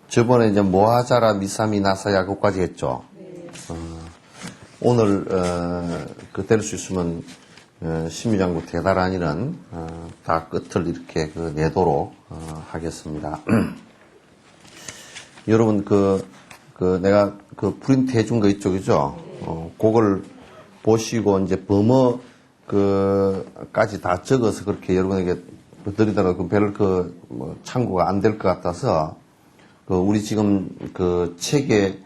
저번에 이제 모하자라 미사미 나사야 그까지 했죠. 오늘 될 수 있으면 심리장구 대다란이는 다 끝을 이렇게 내도록 하겠습니다. 여러분 내가 프린트 해준 거 있죠, 그죠? 그걸 보시고 이제 범어 까지 다 적어서 그렇게 여러분에게 드리더라도 별 참고가 안 될 것 같아서 우리 지금 책에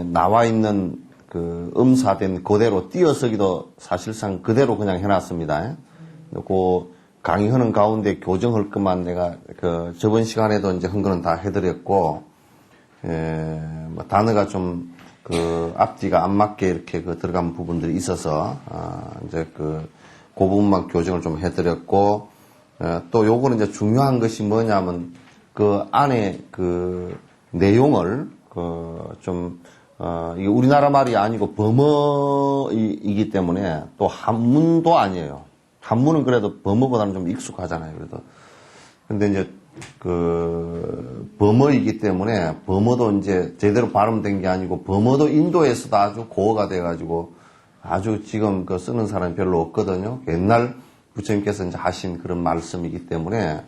나와 있는 음사된 그대로 띄어쓰기도 사실상 그대로 그냥 해놨습니다. 강의하는 가운데 교정할 것만 내가 저번 시간에도 이제 한 거는 다 해드렸고, 단어가 좀 앞뒤가 안 맞게 이렇게 들어간 부분들이 있어서, 이제 그 부분만 교정을 좀 해드렸고, 또 요거는 이제 중요한 것이 뭐냐면, 안에 내용을, 이게 우리나라 말이 아니고 범어이기 때문에 또 한문도 아니에요. 한문은 그래도 범어보다는 좀 익숙하잖아요, 그래도. 근데 이제, 범어이기 때문에 범어도 이제 제대로 발음된 게 아니고 범어도 인도에서도 아주 고어가 돼가지고 아주 지금 쓰는 사람이 별로 없거든요. 옛날 부처님께서 이제 하신 그런 말씀이기 때문에,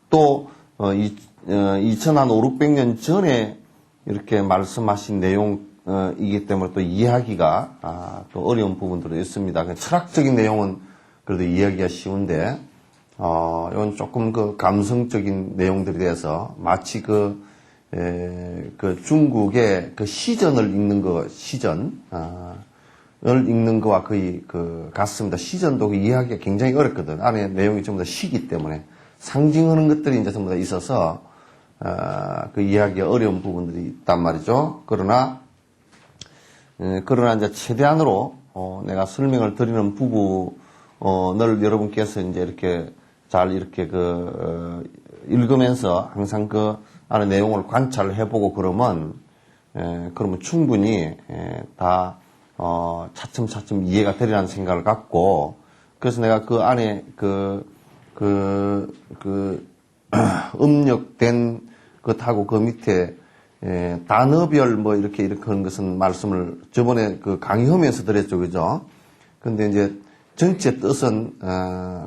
또 2500년 전에 이렇게 말씀하신 내용이기 때문에 또 이해하기가 또 어려운 부분들도 있습니다. 철학적인 내용은 그래도 이해하기가 쉬운데 이건 조금 감성적인 내용들에 대해서 마치 중국의 시전을 읽는 시전을 읽는 거와 거의 같습니다. 시전도 이해하기가 굉장히 어렵거든. 안에 내용이 전부 다 시기 때문에 상징하는 것들이 이제 전부 다 있어서 이해하기가 어려운 부분들이 있단 말이죠. 그러나 이제 최대한으로 내가 설명을 드리는 부분을 여러분께서 이제 이렇게 잘 이렇게 읽으면서 항상 안에 내용을 관찰해보고 그러면 충분히 다 차츰차츰 이해가 되리라는 생각을 갖고, 그래서 내가 안에 음력된 것하고 밑에 단어별 이렇게 하는 것은 말씀을 저번에 강의하면서 드렸죠, 그죠? 근데 이제 전체 뜻은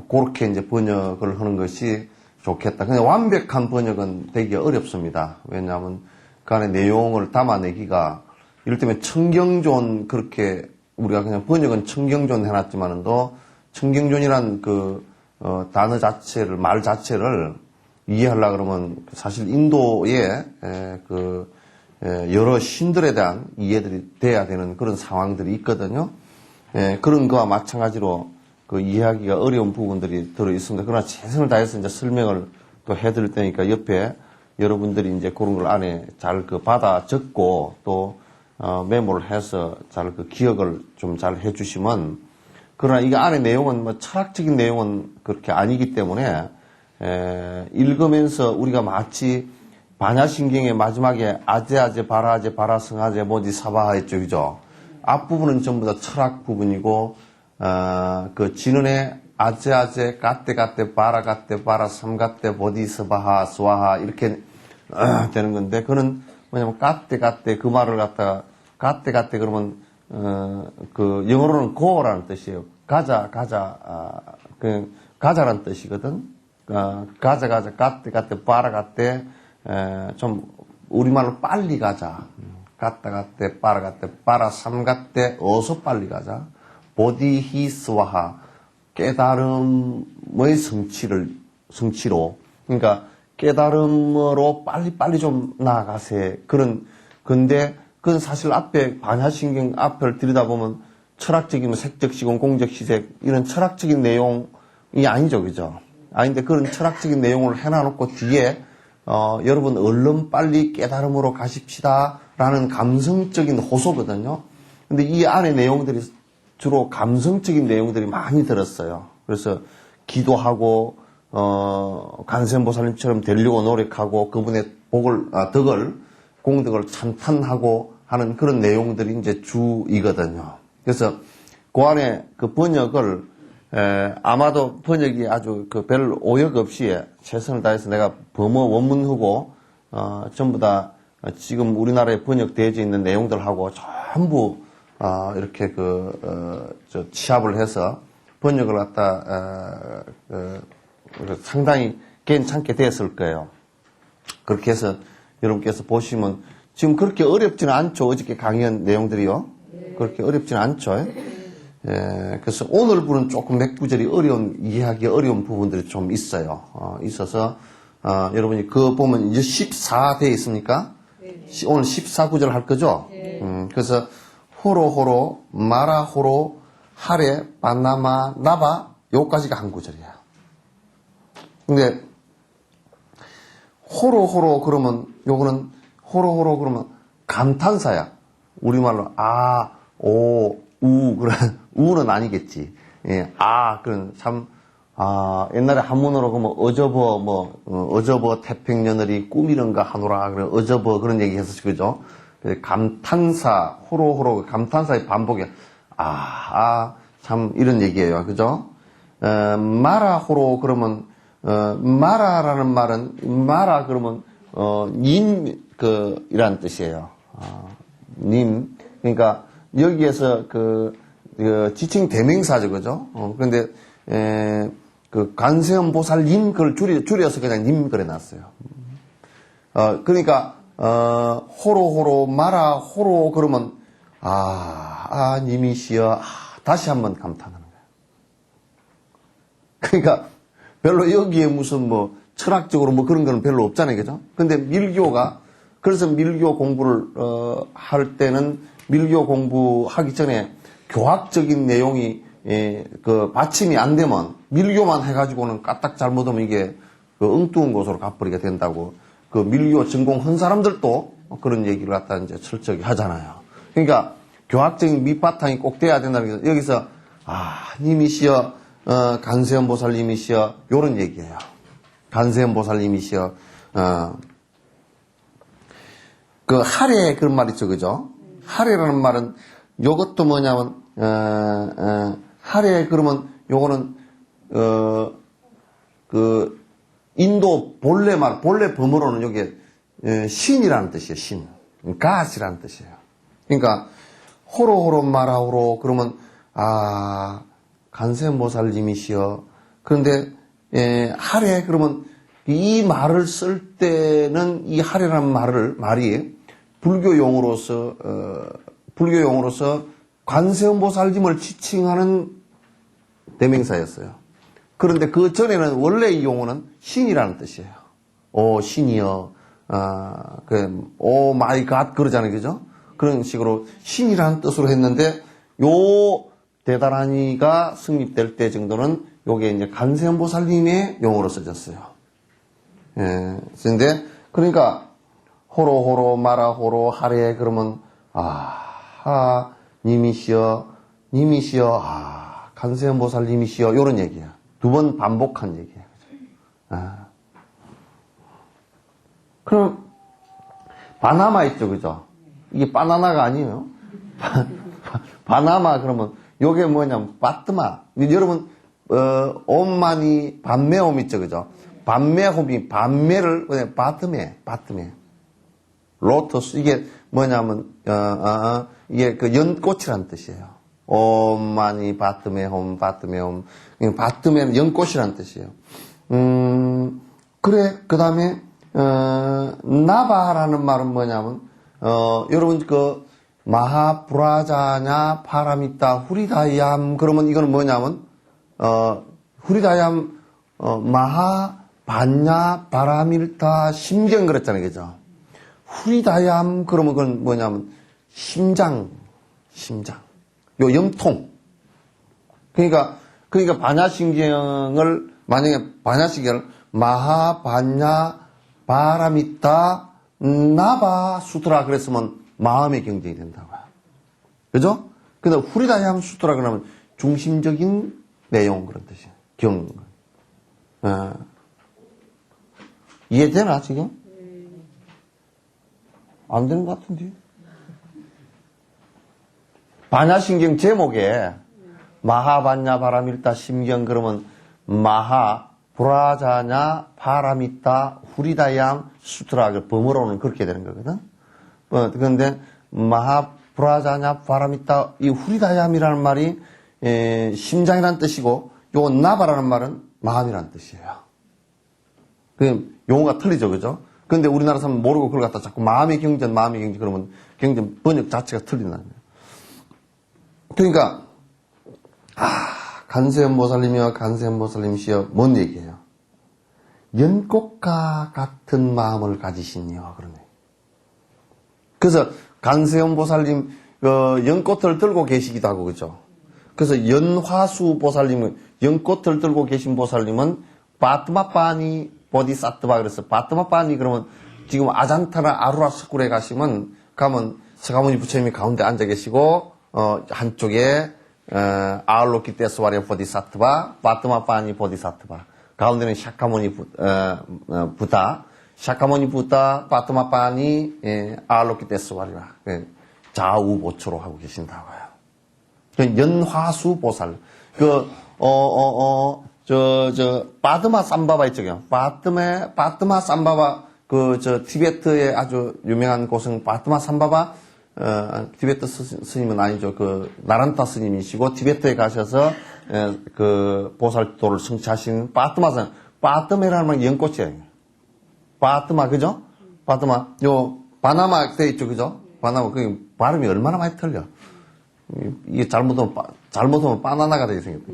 그렇게 이제 번역을 하는 것이 좋겠다. 근데 완벽한 번역은 되기 어렵습니다. 왜냐하면 그 안에 내용을 담아내기가, 이를테면 청경존, 그렇게 우리가 그냥 번역은 청경존 해놨지만도 청경존이란 단어 자체를, 말 자체를 이해하려고 그러면 사실 인도의 여러 신들에 대한 이해들이 돼야 되는 그런 상황들이 있거든요. 그런 거와 마찬가지로 이해하기가 어려운 부분들이 들어 있습니다. 그러나 최선을 다해서 이제 설명을 또 해드릴 테니까 옆에 여러분들이 이제 그런 걸 안에 잘 받아 적고 또 메모를 해서 잘 기억을 좀 잘 해주시면, 그러나 이게 안에 내용은 철학적인 내용은 그렇게 아니기 때문에 읽으면서 우리가 마치 반야신경의 마지막에 아제아제 바라아제 바라승아제 모디사바하 했죠, 그죠? 앞부분은 전부 다 철학 부분이고 진은의 아제아제 까떼까떼 바라까떼 바라 삼까떼 보디스바하 스와하 이렇게 되는 건데, 그는 뭐냐면 까떼까떼 그 말을 갖다가 까떼까떼 그러면 영어로는 go라는 뜻이에요. 가자 가자라는 뜻이거든. 가자 까떼 바라까떼 좀 우리말로 빨리 가자. 까떼까떼 바라까떼 바라 삼까떼 어서 빨리 가자. 보디히스와하 깨달음의 성취로, 그러니까 깨달음으로 빨리 좀 나아가세. 근데 그건 사실 앞에 반야신경 앞을 들여다보면 철학적인 색적시공 공적시색 이런 철학적인 내용이 아니죠, 그죠? 아닌데 그런 철학적인 내용을 해놔놓고 뒤에 여러분 얼른 빨리 깨달음으로 가십시다 라는 감성적인 호소거든요. 근데 이 안에 내용들이 주로 감성적인 내용들이 많이 들었어요. 그래서 기도하고 관세음보살님처럼 되려고 노력하고 그분의 공덕을 찬탄하고 하는 그런 내용들이 이제 주이거든요. 그래서 그 안에 그 번역을 아마도 번역이 아주 그 별 오역 없이 최선을 다해서 내가 범어 원문하고 전부 다 지금 우리나라에 번역되어져 있는 내용들하고 전부 이렇게 취합을 해서 번역을 갖다 상당히 괜찮게 됐을 거예요. 그렇게 해서 여러분께서 보시면 지금 그렇게 어렵지는 않죠. 어저께 강의한 내용들이요. 그렇게 어렵지는 않죠. 그래서 오늘 부분 조금 몇 구절이 이해하기 어려운 부분들이 좀 있어요. 있어서 여러분이 그거 보면 이제 14 돼 있습니까? 오늘 14구절 할 거죠? 그래서 호로 마라 호로 하레 바나마 나바 요까지가 한 구절이에요. 근데 호로 그러면 요거는 호로 그러면 감탄사야. 우리말로 우 그래 우는 아니겠지. 예, 그런 참 옛날에 한문으로 그러면 어저버 태평년을이 꿈이런가 하노라 그래 어저버 그런 얘기 했었지 그죠? 감탄사 호로 감탄사의 반복이야. 참 이런 얘기예요. 그죠? 마라 호로 그러면 마라라는 말은 마라 그러면 이란 뜻이에요. 님 그러니까 여기에서 지칭 대명사죠, 그죠? 그런데 그 관세음보살님 그걸 줄여서 그냥 님 그래놨어요. 그러니까 호로 마라 호로 그러면 님이시여 다시 한번 감탄하는 거예요. 그러니까 별로 여기에 무슨 철학적으로 그런 거는 별로 없잖아요, 그죠? 근데 그래서 밀교 공부를 할 때는 밀교 공부하기 전에 교학적인 내용이 받침이 안 되면 밀교만 해가지고는 까딱 잘못하면 이게 엉뚱한 곳으로 가버리게 된다고 그 밀교 전공한 사람들도 그런 얘기를 갖다 이제 철저히 하잖아요. 그러니까 교학적인 밑바탕이 꼭 돼야 된다는 게 여기서 님이시여 간세음보살님이시여 요런 얘기예요. 간세음보살님이시여 그 하레 그런 말 있죠, 그죠? 하레라는 말은 요것도 뭐냐면 하레 그러면 요거는 그 인도 본래 범어로는 요게 신이라는 뜻이에요. 신, 가시라는 뜻이에요. 그러니까 호로 마라호로 그러면 간세음보살님이시여. 그런데 하레 그러면 이 말을 쓸 때는 이 하레라는 말이 불교용으로서 관세음보살님을 지칭하는 대명사였어요. 그런데 그 전에는 원래 이 용어는 신이라는 뜻이에요. 오 신이여, 오 마이 갓 그러잖아요, 그죠? 그런 식으로 신이라는 뜻으로 했는데 요 대단하니가 성립될 때 정도는 요게 이제 관세음보살님의 용어로 써졌어요. 근데 그러니까 호로 마라 호로 하레 그러면 님이시여 관세음보살님이시여 요런 얘기야. 두 번 반복한 얘기야. 그럼 바나마 있죠, 그죠? 이게 바나나가 아니에요. 바나마 그러면 요게 뭐냐면 바트마. 여러분 옴만이 반매옴 있죠, 그죠? 반매를 그냥 바트메. 로터스 이게 뭐냐면 이게 그 연꽃이란 뜻이에요. 옴만이 바트메홈. 바트메는 연꽃이란 뜻이에요. 그래 그다음에 나바라는 말은 뭐냐면 여러분 그 마하브라자냐 파라미타 후리다얌 그러면 이거는 뭐냐면 후리다얌 마하반냐 바라밀타 심경 그랬잖아요, 그죠? 후리다얌 그러면 그건 뭐냐면 심장 요 염통. 그러니까 반야신경을 만약에 반야신경을 마하반야 바라미타 나바 수트라 그랬으면 마음의 경쟁이 된다고요. 그죠? 근데 후리다얌 수트라 그러면 중심적인 내용 그런 뜻이에요. 이해되나 지금? 안 되는 것 같은데. 반야심경 제목에 마하반야 바라밀다 심경 그러면 마하 브라자냐 바라밀다 후리다얌 수트라 범어로는 그렇게 되는 거거든. 그런데 마하 브라자냐 바라밀다 이 후리다얌이라는 말이 심장이라는 뜻이고 요 나바라는 말은 마음이라는 뜻이에요. 그 용어가 틀리죠, 그죠? 근데 우리나라 사람 모르고 그걸 갖다 자꾸 마음의 경전 그러면 경전 번역 자체가 틀린다는 거예요. 그러니까 간세음보살님이여 간세음보살님이시여 뭔 얘기예요? 연꽃과 같은 마음을 가지시니요 그런 얘기. 그래서 간세음보살님 연꽃을 들고 계시기도 하고 그죠? 그래서 연화수 보살님은 연꽃을 들고 계신 보살님은 바트마빠니 보디사트바 그래서 바트마빠니 그러면 지금 아잔타나 아루라 스쿨에 가면 서가모니 부처님이 가운데 앉아 계시고 한쪽에 아울로키테스와리 보디사트바 바트마빠니 보디사트바 가운데는 샤카모니 부다 샤카모니 부다 바트마빠니 아울로키테스와리와 좌우보초로 하고 계신다고요. 연화수 보살 바드마 삼바바 있죠. 바드마 삼바바, 티베트의 아주 유명한 곳은 바드마 삼바바, 티베트 스님은 아니죠. 나란타 스님이시고, 티베트에 가셔서, 보살도를 성취하신 바드마라는 말 연꽃이에요. 바드마, 그죠? 바드마, 바나마 돼 있죠. 그죠? 바나마, 그 발음이 얼마나 많이 틀려. 이게 잘못하면 바나나가 되게 생겼다.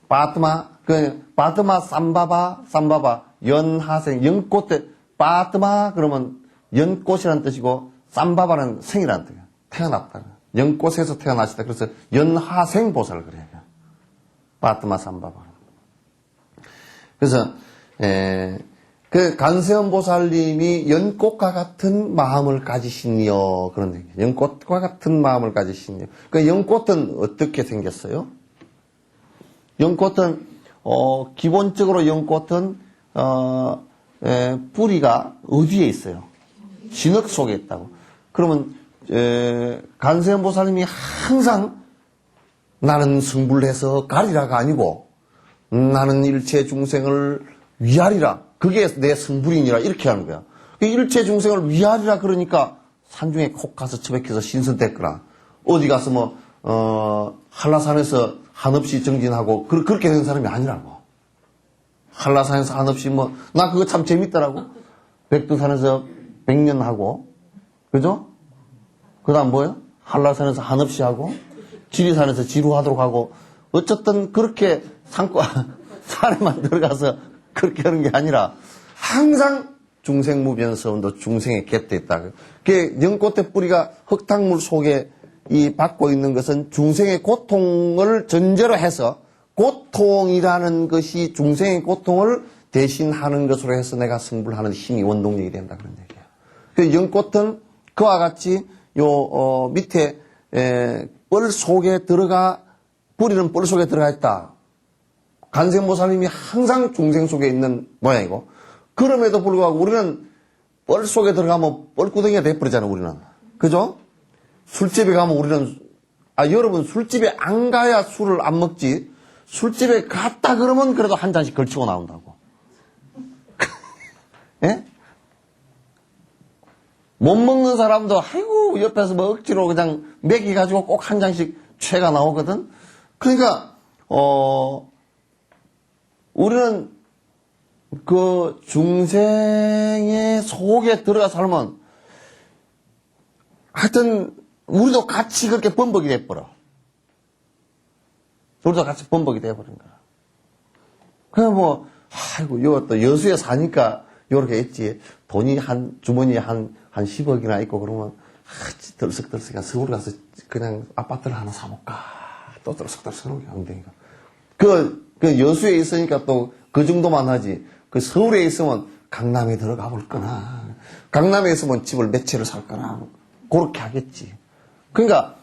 바드마 삼바바, 연하생, 연꽃 때, 바드마 그러면 연꽃이라는 뜻이고, 삼바바는 생이라는 뜻이에요. 태어났다. 연꽃에서 태어나시다. 그래서 연하생 보살을 그래요. 바드마 삼바바. 그래서, 간세음 보살님이 연꽃과 같은 마음을 가지시니요. 그런 얘기예요. 연꽃과 같은 마음을 가지시니요. 연꽃은 어떻게 생겼어요? 연꽃은, 기본적으로 연꽃은, 뿌리가 어디에 있어요? 진흙 속에 있다고. 그러면, 간세음 보살님이 항상 나는 승불해서 가리라가 아니고, 나는 일체 중생을 위하리라. 그게 내 승불이니라. 이렇게 하는 거야. 일체 중생을 위하리라 그러니까 산중에 콕 가서 처박혀서 신선됐거나, 어디 가서 한라산에서 한없이 정진하고, 그렇게 된 사람이 아니라고. 한라산에서 한없이 나 그거 참 재밌더라고. 백두산에서 100년 하고, 그죠? 그 다음 뭐예요? 한라산에서 한없이 하고, 지리산에서 지루하도록 하고, 어쨌든 그렇게 산에만 들어가서 그렇게 하는 게 아니라, 항상 중생무변서운도 중생의 곁에 있다. 그게 연꽃의 뿌리가 흙탕물 속에 받고 있는 것은 중생의 고통을 전제로 해서 고통이라는 것이 중생의 고통을 대신하는 것으로 해서 내가 승불하는 힘이 원동력이 된다 그런 얘기예요. 그 연꽃은 그와 같이 밑에 뻘 속에 뿌리는 뻘 속에 들어가 있다. 간세음보살님이 항상 중생 속에 있는 모양이고, 그럼에도 불구하고 우리는 뻘 속에 들어가면 뻘구덩이가 돼버리잖아요, 우리는. 그죠? 술집에 가면 우리는, 여러분 술집에 안 가야 술을 안 먹지, 술집에 갔다 그러면 그래도 한 잔씩 걸치고 나온다고. 예? 못 먹는 사람도, 아이고, 옆에서 억지로 그냥 먹이가지고 꼭 한 잔씩 채가 나오거든? 그러니까, 우리는 그 중생의 속에 들어가 살면 하여튼 우리도 같이 그렇게 범벅이 돼버려. 우리도 같이 범벅이 돼버린 거야. 그냥 아이고, 이것도 여수에 사니까 요렇게 했지. 돈이 주머니에 한 10억이나 있고 그러면, 들썩들썩 서울 가서 그냥 아파트를 하나 사볼까. 또 들썩들썩 엉덩이가. 그 여수에 있으니까 또 그 정도만 하지. 서울에 있으면 강남에 들어가 볼 거나, 강남에 있으면 집을 몇 채를 살 거나, 그렇게 하겠지. 그러니까,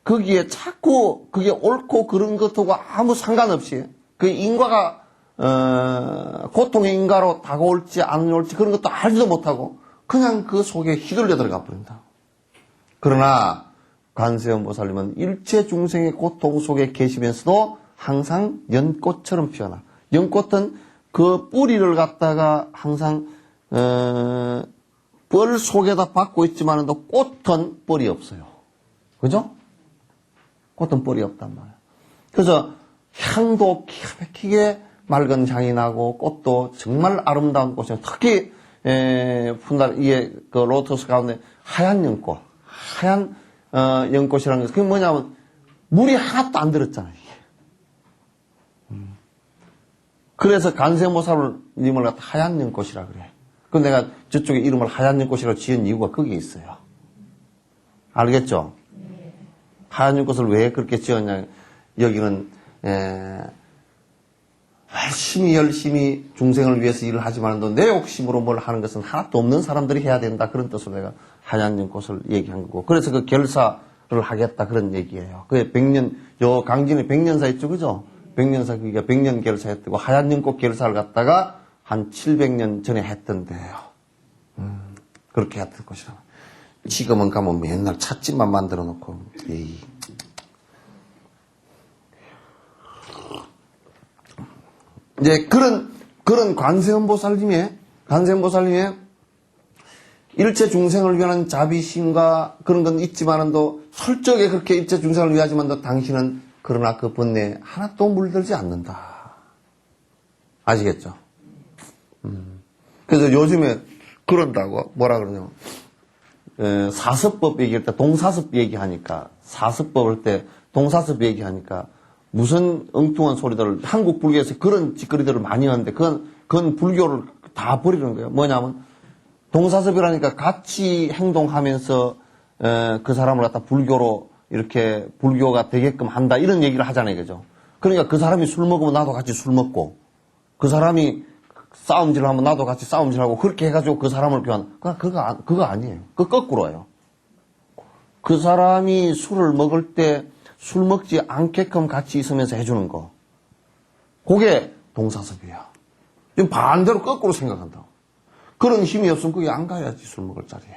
거기에 자꾸 그게 옳고 그런 것하고 아무 상관없이, 그 인과가, 고통의 인과로 다가올지 안 올지 그런 것도 알지도 못하고, 그냥 그 속에 휘둘려 들어가 버린다. 그러나 관세음보살님은 일체 중생의 고통 속에 계시면서도 항상 연꽃처럼 피어나. 연꽃은 그 뿌리를 갖다가 항상 뻘 속에다 받고 있지만 꽃은 뻘이 없어요. 그죠? 꽃은 뻘이 없단 말이에요. 그래서 향도 기가 막히게 맑은 향이 나고 꽃도 정말 아름다운 꽃이에요. 특히 푼달 이게 그 로터스 가운데 하얀 연꽃, 하얀 연꽃이라는 것은 그게 뭐냐면 물이 하나도 안 들었잖아요. 이게. 그래서 관세음보살님을 갖다 하얀 연꽃이라 그래. 그 내가 저쪽에 이름을 하얀 연꽃이라고 지은 이유가 거기에 있어요. 알겠죠? 하얀 연꽃을 왜 그렇게 지었냐? 여기는 열심히 중생을 위해서 일을 하지만도 내 욕심으로 뭘 하는 것은 하나도 없는 사람들이 해야 된다. 그런 뜻으로 내가 하얀 연꽃을 얘기한 거고. 그래서 그 결사를 하겠다. 그런 얘기예요. 그게 100년, 요 강진에 100년사 있죠. 그죠? 100년사 그게 100년 결사했다고 하얀 연꽃 결사를 갖다가 한 700년 전에 했던데요. 그렇게 했던 것이라. 지금은 가면 맨날 찻집만 만들어 놓고, 에이. 이제 그런 관세음보살님의 일체 중생을 위한 자비심과 그런 건 있지만도 철저하게 그렇게 일체 중생을 위하지만도 당신은 그러나 그 번뇌에 하나도 물들지 않는다. 아시겠죠? 그래서 요즘에 그런다고 뭐라 그러냐면 사서법 얘기할 때 동사섭 얘기하니까 사서법 할 때 동사섭 얘기하니까 무슨 엉뚱한 소리들을 한국 불교에서 그런 짓거리들을 많이 하는데 그건 불교를 다 버리는 거예요. 뭐냐면 동사섭이라니까 같이 행동하면서 그 사람을 갖다 불교로 이렇게 불교가 되게끔 한다 이런 얘기를 하잖아요. 그죠? 그러니까 그 사람이 술 먹으면 나도 같이 술 먹고 그 사람이 싸움질을 하면 나도 같이 싸움질하고 그렇게 해가지고 그 사람을 교환. 그거 아니에요. 그거 거꾸로예요. 그 사람이 술을 먹을 때 술 먹지 않게끔 같이 있으면서 해주는 거. 그게 동사섭이야. 지금 반대로 거꾸로 생각한다고. 그런 힘이 없으면 그게 안 가야지 술 먹을 자리에.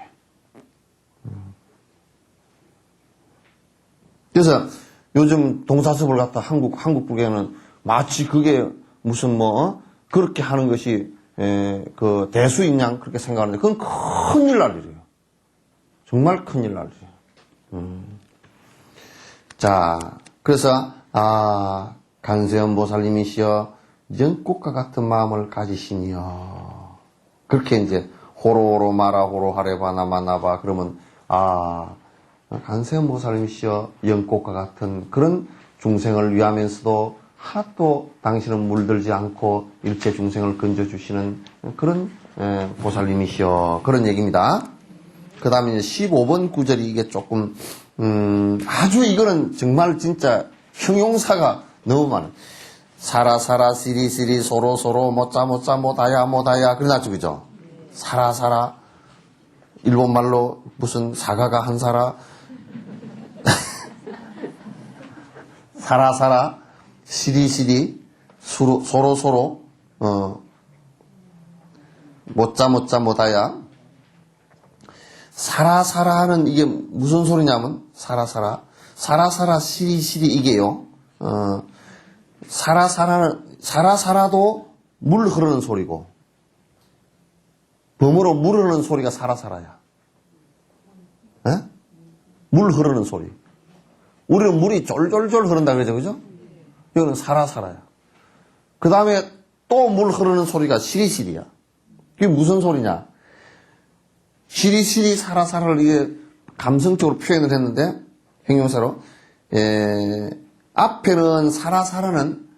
그래서 요즘 동사섭을 갖다 한국 불교는 마치 그게 무슨 그렇게 하는 것이 그 대수인 양 그렇게 생각하는데 그건 큰일 날 일이에요. 정말 큰일 날 일이에요. 자, 그래서 관세음보살님이시여 연꽃과 같은 마음을 가지시니여. 그렇게 이제 호로호로 마라호로 하레바나 마나바 그러면 관세음보살님이시여 연꽃과 같은 그런 중생을 위하면서도 하나도 당신은 물들지 않고 일체 중생을 건져주시는 그런 보살님이시여. 그런 얘기입니다. 그 다음에 이제 15번 구절이 이게 조금 아주 이거는 정말 진짜 형용사가 너무 많아요. 사라 시리 소로 모짜 모다야 그러나죠. 그죠? 사라 일본말로 무슨 사과가 한 사라 사라 시리 소로 모짜 모다야 사라 하는 이게 무슨 소리냐면 사라 시리 이게요. 사라도 물 흐르는 소리고 범으로 물 흐르는 소리가 사라야. 에? 물 흐르는 소리. 우리는 물이 쫄쫄쫄 흐른다 그러죠. 그죠? 이거는 사라야. 그 다음에 또 물 흐르는 소리가 시리시리야. 그게 무슨 소리냐? 시리시리 사라를 이게 감성적으로 표현을 했는데 형용사로 앞에는 사라는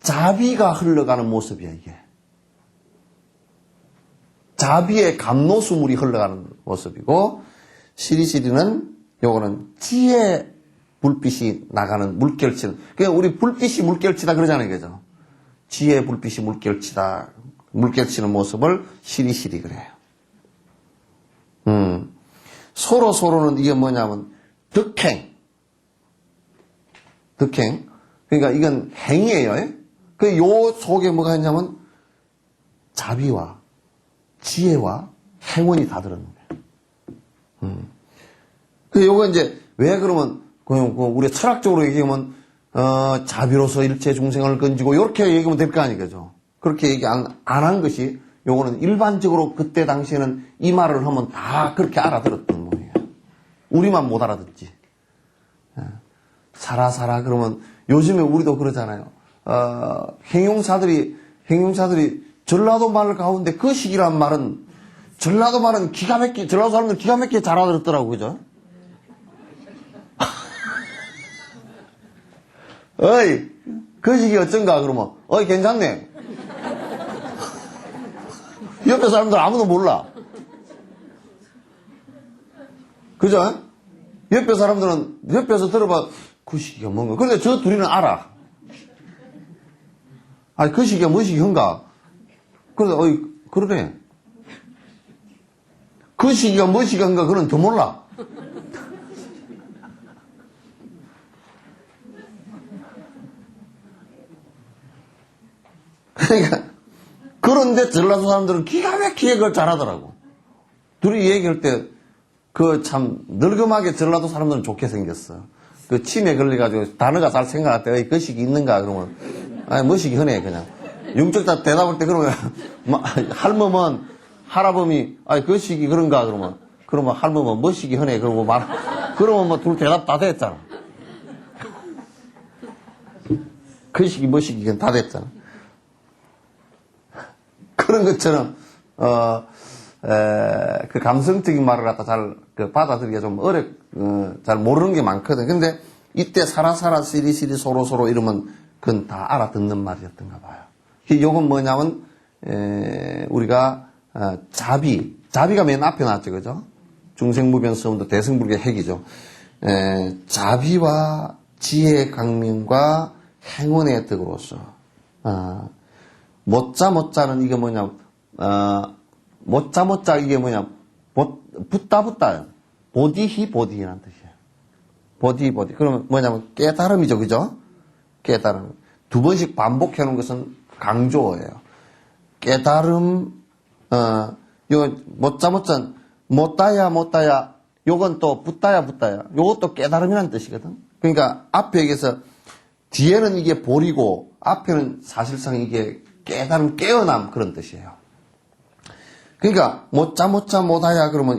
자비가 흘러가는 모습이야. 이게 자비의 감노수물이 흘러가는 모습이고 시리시리는 요거는 지혜 불빛이 나가는 물결치는 그냥 우리 불빛이 물결치다 그러잖아요. 그죠? 지혜 불빛이 물결치는 모습을 시리시리 그래요. 소로는 이게 뭐냐면 득행. 그러니까 이건 행이에요. 그 요 속에 뭐가 있냐면 자비와 지혜와 행운이 다 들었는 거예요. 요거 이제, 왜 그러면, 우리 철학적으로 얘기하면, 자비로서 일체 중생을 건지고, 요렇게 얘기하면 될 거 아니겠죠. 그렇게 얘기 안 한 것이, 요거는 일반적으로 그때 당시에는 이 말을 하면 다 그렇게 알아들었던 모양이에요. 우리만 못 알아듣지. 살아, 그러면, 요즘에 우리도 그러잖아요. 행용사들이 전라도 말 가운데 그 시기란 말은, 전라도 사람들 기가 막히게 잘 알아들었더라고, 그죠? 어이, 그 시기 어쩐가, 그러면. 어이, 괜찮네. 옆에 사람들 아무도 몰라. 그죠? 옆에 사람들은, 옆에서 들어봐, 그 시기가 뭔가. 근데 저 둘이는 알아. 아니, 그 시기가 뭐 시기인가? 그래서, 어이, 그러네. 그 시기가 뭐 시기인가, 그건 더 몰라. 그러니까, 그런데 전라도 사람들은 기가 막히게 그걸 잘하더라고. 둘이 얘기할 때, 참, 늙음하게 전라도 사람들은 좋게 생겼어. 그 침에 걸려가지고 단어가 잘 생각할 때, 그 시기 있는가? 그러면, 아니, 뭐 시기 흔해, 그냥. 융적자 대답할 때 그러면, 할머면, 할아범이, 아니, 그 시기 그런가? 그러면 할머면 뭐 시기 흔해? 그러면 뭐 둘 대답 다 됐잖아. 그 시기 뭐 시기 다 됐잖아. 그런 것처럼, 그 감성적인 말을 갖다 잘, 받아들이기가 좀 잘 모르는 게 많거든. 근데 이때 살아, 시리시리, 소로 이러면 그건 다 알아듣는 말이었던가 봐요. 요건 뭐냐면, 우리가, 자비가 맨 앞에 나왔죠, 그죠? 중생무변서음도 대승불교의 핵이죠. 자비와 지혜의 강명과 행운의 덕으로서, 못자는 이게 뭐냐, 못자 이게 뭐냐, 붙다. 보디히라는 뜻이에요. 보디. 그러면 뭐냐면 깨달음이죠, 그죠? 깨달음. 두 번씩 반복해 놓은 것은 강조예요. 깨달음, 요, 못다야, 요건 또 붙다야. 요것도 깨달음이라는 뜻이거든. 그러니까 앞에 얘기해서 뒤에는 이게 보리고 앞에는 사실상 이게 깨달음, 깨어남 그런 뜻이에요. 그러니까 못다야 그러면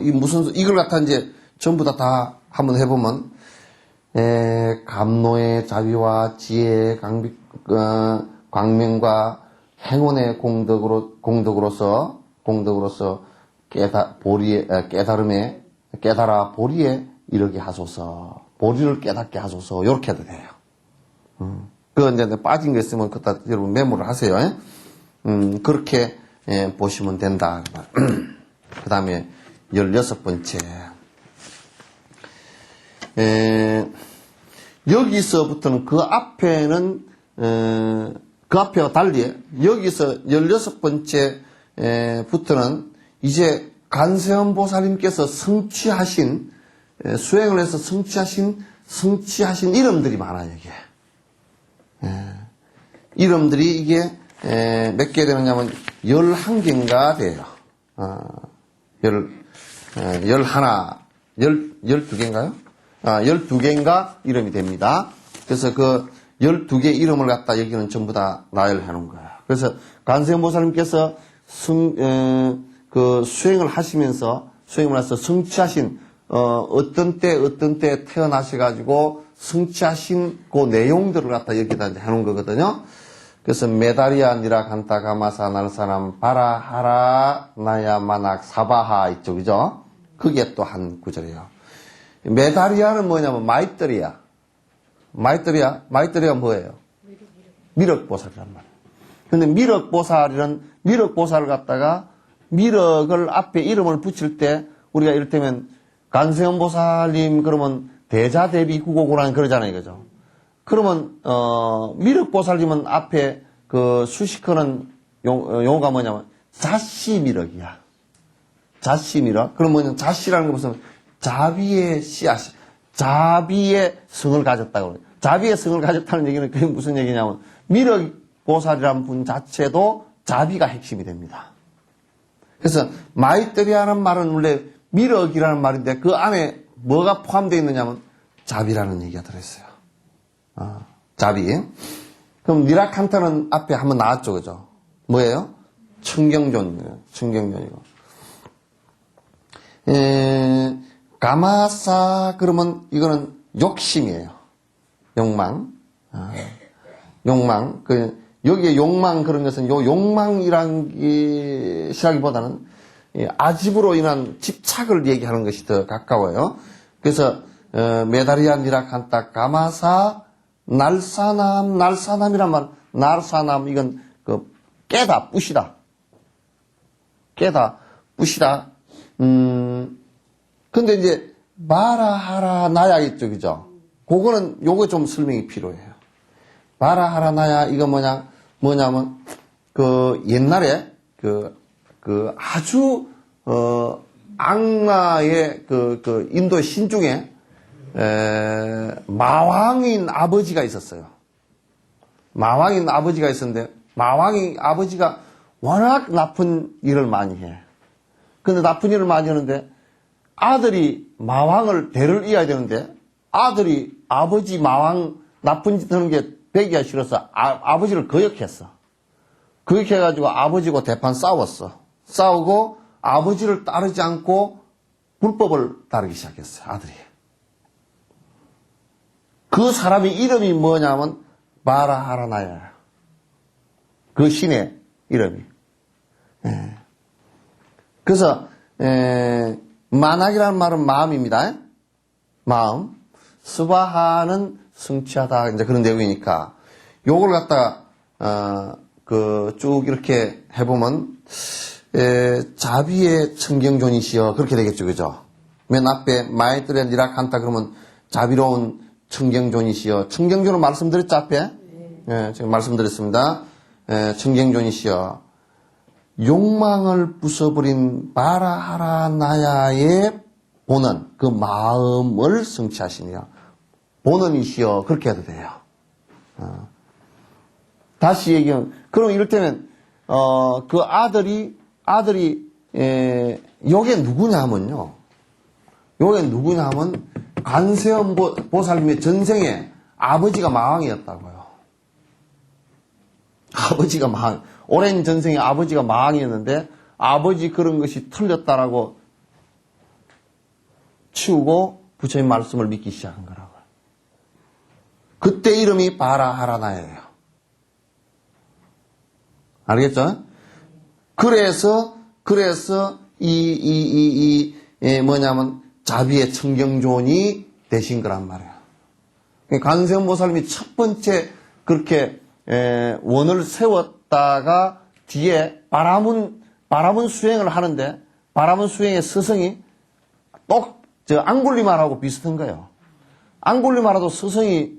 이걸 갖다 이제 전부 다 한번 해보면 감노의 자비와 지혜의 광명과 행운의 공덕으로서 깨달아 보리에 이르게 하소서. 보리를 깨닫게 하소서. 요렇게 해도 돼요. 그거 이제 빠진 거 있으면 그따 여러분 메모를 하세요. 그렇게 보시면 된다. 그 다음에 16번째. 여기서부터는 그 앞에는 그 앞에와 달리 여기서 16번째 부터는 이제 관세음 보살님께서 성취하신 수행을 해서 성취하신 이름들이 많아요. 이게 이름들이 이게 몇 개 되느냐면 11개인가 돼요. 12개인가요? 12개인가 이름이 됩니다. 그래서 그 12개 이름을 갖다 여기는 전부 다 나열해 놓은 거예요. 그래서 관세음보살님께서 수행을 하시면서 성취하신 어떤 때 태어나셔가지고 성취하신 그 내용들을 갖다 여기다 이제 해놓은 거거든요. 그래서 메다리아 니라 간타 가마사 날사람 바라 하라 나야 마낙 사바하 있죠, 그죠? 그게 또 한 구절이에요. 메다리아는 뭐냐면 마이뜨리아 뭐예요? 미륵보살이란 말이에요. 근데 미륵보살을 갖다가 미륵을 앞에 이름을 붙일 때 우리가 이를테면 관세음보살님 그러면 대자대비구고고라는 그러잖아요, 그죠? 그러면 미륵보살님은 앞에 그 수식하는 용어가 뭐냐면 자씨미륵이야. 자씨미륵. 그럼 뭐냐면 자씨라는 게 무슨 자비의 씨앗, 자비의 성을 가졌다고 그래요. 자비의 성을 가졌다는 얘기는 그게 무슨 얘기냐면 미륵보살이라는 분 자체도 자비가 핵심이 됩니다. 그래서 마이뜨리아는 말은 원래 미륵이라는 말인데 그 안에 뭐가 포함되어 있느냐면 자비라는 얘기가 들어있어요. 자비. 그럼 니라칸타는 앞에 한번 나왔죠, 그죠? 뭐예요? 청경존이에요. 청경존이고. 가마사 그러면 이거는 욕심이에요. 욕망. 욕망. 여기에 욕망 그런 것은 요 욕망이란 시라기보다는 아집으로 인한 집착을 얘기하는 것이 더 가까워요. 그래서 메다리아 니라칸타 가마사 날사남이란 말, 날사남 이건 깨다, 뿌시다. 깨다, 뿌시다. 근데 이제 마라하라 나야 있죠, 그죠? 그거는 요거 좀 설명이 필요해요. 마라하라 나야 이거 뭐냐면 옛날에 아주 악마의 인도 신 중에 마왕인 아버지가 있었어요. 마왕인 아버지가 있었는데 마왕인 아버지가 워낙 나쁜 일을 많이 해. 근데 나쁜 일을 많이 하는데 아들이 마왕을 대를 이어야 되는데 아들이 아버지 마왕 나쁜 짓 하는 게 배기가 싫어서 아버지를 거역했어. 거역해가지고 아버지고 대판 싸웠어. 싸우고 아버지를 따르지 않고 불법을 따르기 시작했어요. 아들이. 그 사람의 이름이 뭐냐면 마라하라나야. 그 신의 이름이. 그래서 만악이라는 말은 마음입니다. 마음. 스바하는 성취하다. 이제 그런 내용이니까 요걸 갖다가 쭉 이렇게 해보면 자비의 청경존이시여 그렇게 되겠죠, 그죠? 맨 앞에 마에트레 니라칸타 그러면 자비로운 청경존이시여. 청경존은 말씀드렸죠, 앞에? 네, 지금 말씀드렸습니다. 청경존이시여. 욕망을 부숴버린 마라하라나야의 본원, 그 마음을 성취하시니요. 본원이시여. 그렇게 해도 돼요. 다시 얘기하면, 그럼 이럴 때는, 그 아들이, 요게 누구냐면요. 요게 누구냐면, 관세음 보살님의 전생에 아버지가 마왕이었다고요. 아버지가 마왕, 오랜 전생에 아버지가 마왕이었는데, 아버지 그런 것이 틀렸다라고 치우고 부처님 말씀을 믿기 시작한 거라고요. 그때 이름이 바라하라나예요. 알겠죠? 그래서 뭐냐면 자비의 청경존이 되신 거란 말이에요. 관세음보살님이 첫 번째 그렇게 원을 세웠다가 뒤에 바라문 수행을 하는데 바라문 수행의 스승이 앙굴리마라하고 비슷한 거예요. 앙굴리마라도 스승이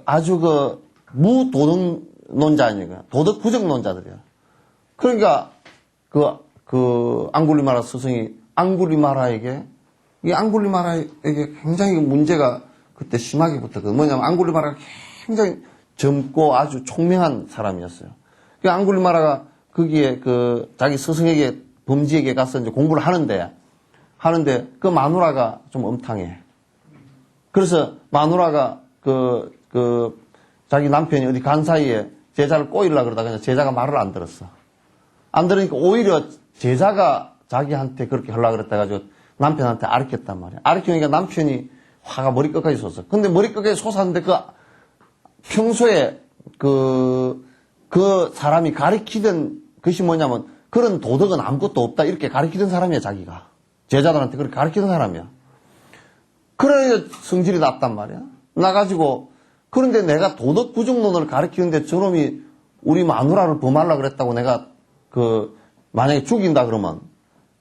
아주 무도덕론자 아니에요. 도덕 부정론자들이에요. 그러니까 앙굴리마라 스승이 앙굴리마라에게 굉장히 문제가 그때 심하게 붙었거든요. 뭐냐면 앙굴리마라가 굉장히 젊고 아주 총명한 사람이었어요. 그 앙굴리마라가 거기에 자기 스승에게 범지에게 가서 이제 공부를 하는데 그 마누라가 좀 엄탕해. 그래서 마누라가 자기 남편이 어디 간 사이에 제자를 꼬이려고 그러다가 그냥 제자가 말을 안 들었어. 안 들으니까 오히려 제자가 자기한테 그렇게 하려고 그랬다 가지고 남편한테 아르켰단 말이야. 아르키니까 남편이 화가 머리끝까지 솟았어. 근데 머리끝까지 솟았는데 평소에 그 사람이 가르치던 것이 뭐냐면 그런 도덕은 아무것도 없다 이렇게 가르치던 사람이야, 자기가. 제자들한테 그렇게 가르치던 사람이야. 그래야 성질이 났단 말이야. 나가지고 그런데 내가 도덕 부정론을 가르치는데 저놈이 우리 마누라를 범하려고 그랬다고 내가 만약에 죽인다 그러면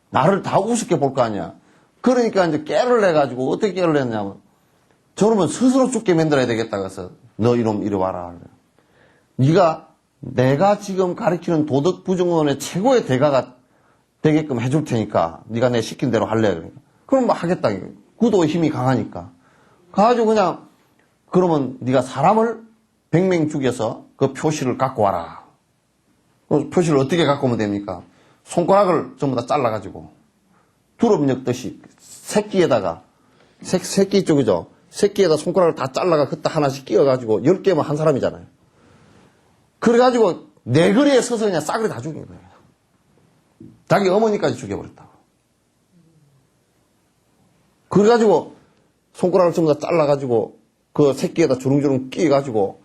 나를 다 우습게 볼 거 아니야. 그러니까 이제 깨를 내가지고 어떻게 깨를 냈냐면 저놈은 스스로 죽게 만들어야 되겠다 그래서 너 이놈 이리 와라. 내가 지금 가르치는 도덕 부정론의 최고의 대가가 되게끔 해줄 테니까 네가 내 시킨 대로 할래. 그러니까. 그럼 뭐 하겠다. 구도의 힘이 강하니까. 가가지고 그냥 그러면 네가 사람을 100명 죽여서 그 표시를 갖고 와라. 그 표시를 어떻게 갖고 오면 됩니까? 손가락을 전부 다 잘라가지고 두릅 엮듯이 새끼에다가 새끼 있죠, 그죠? 새끼에다 손가락을 다 잘라가 그때 하나씩 끼워가지고 10개면 한 사람이잖아요. 그래가지고 네 거리에 서서 그냥 싸그리 다 죽인 거예요. 자기 어머니까지 죽여버렸다고. 그래가지고 손가락을 전부 다 잘라가지고 그 새끼에다 주렁주렁 끼워가지고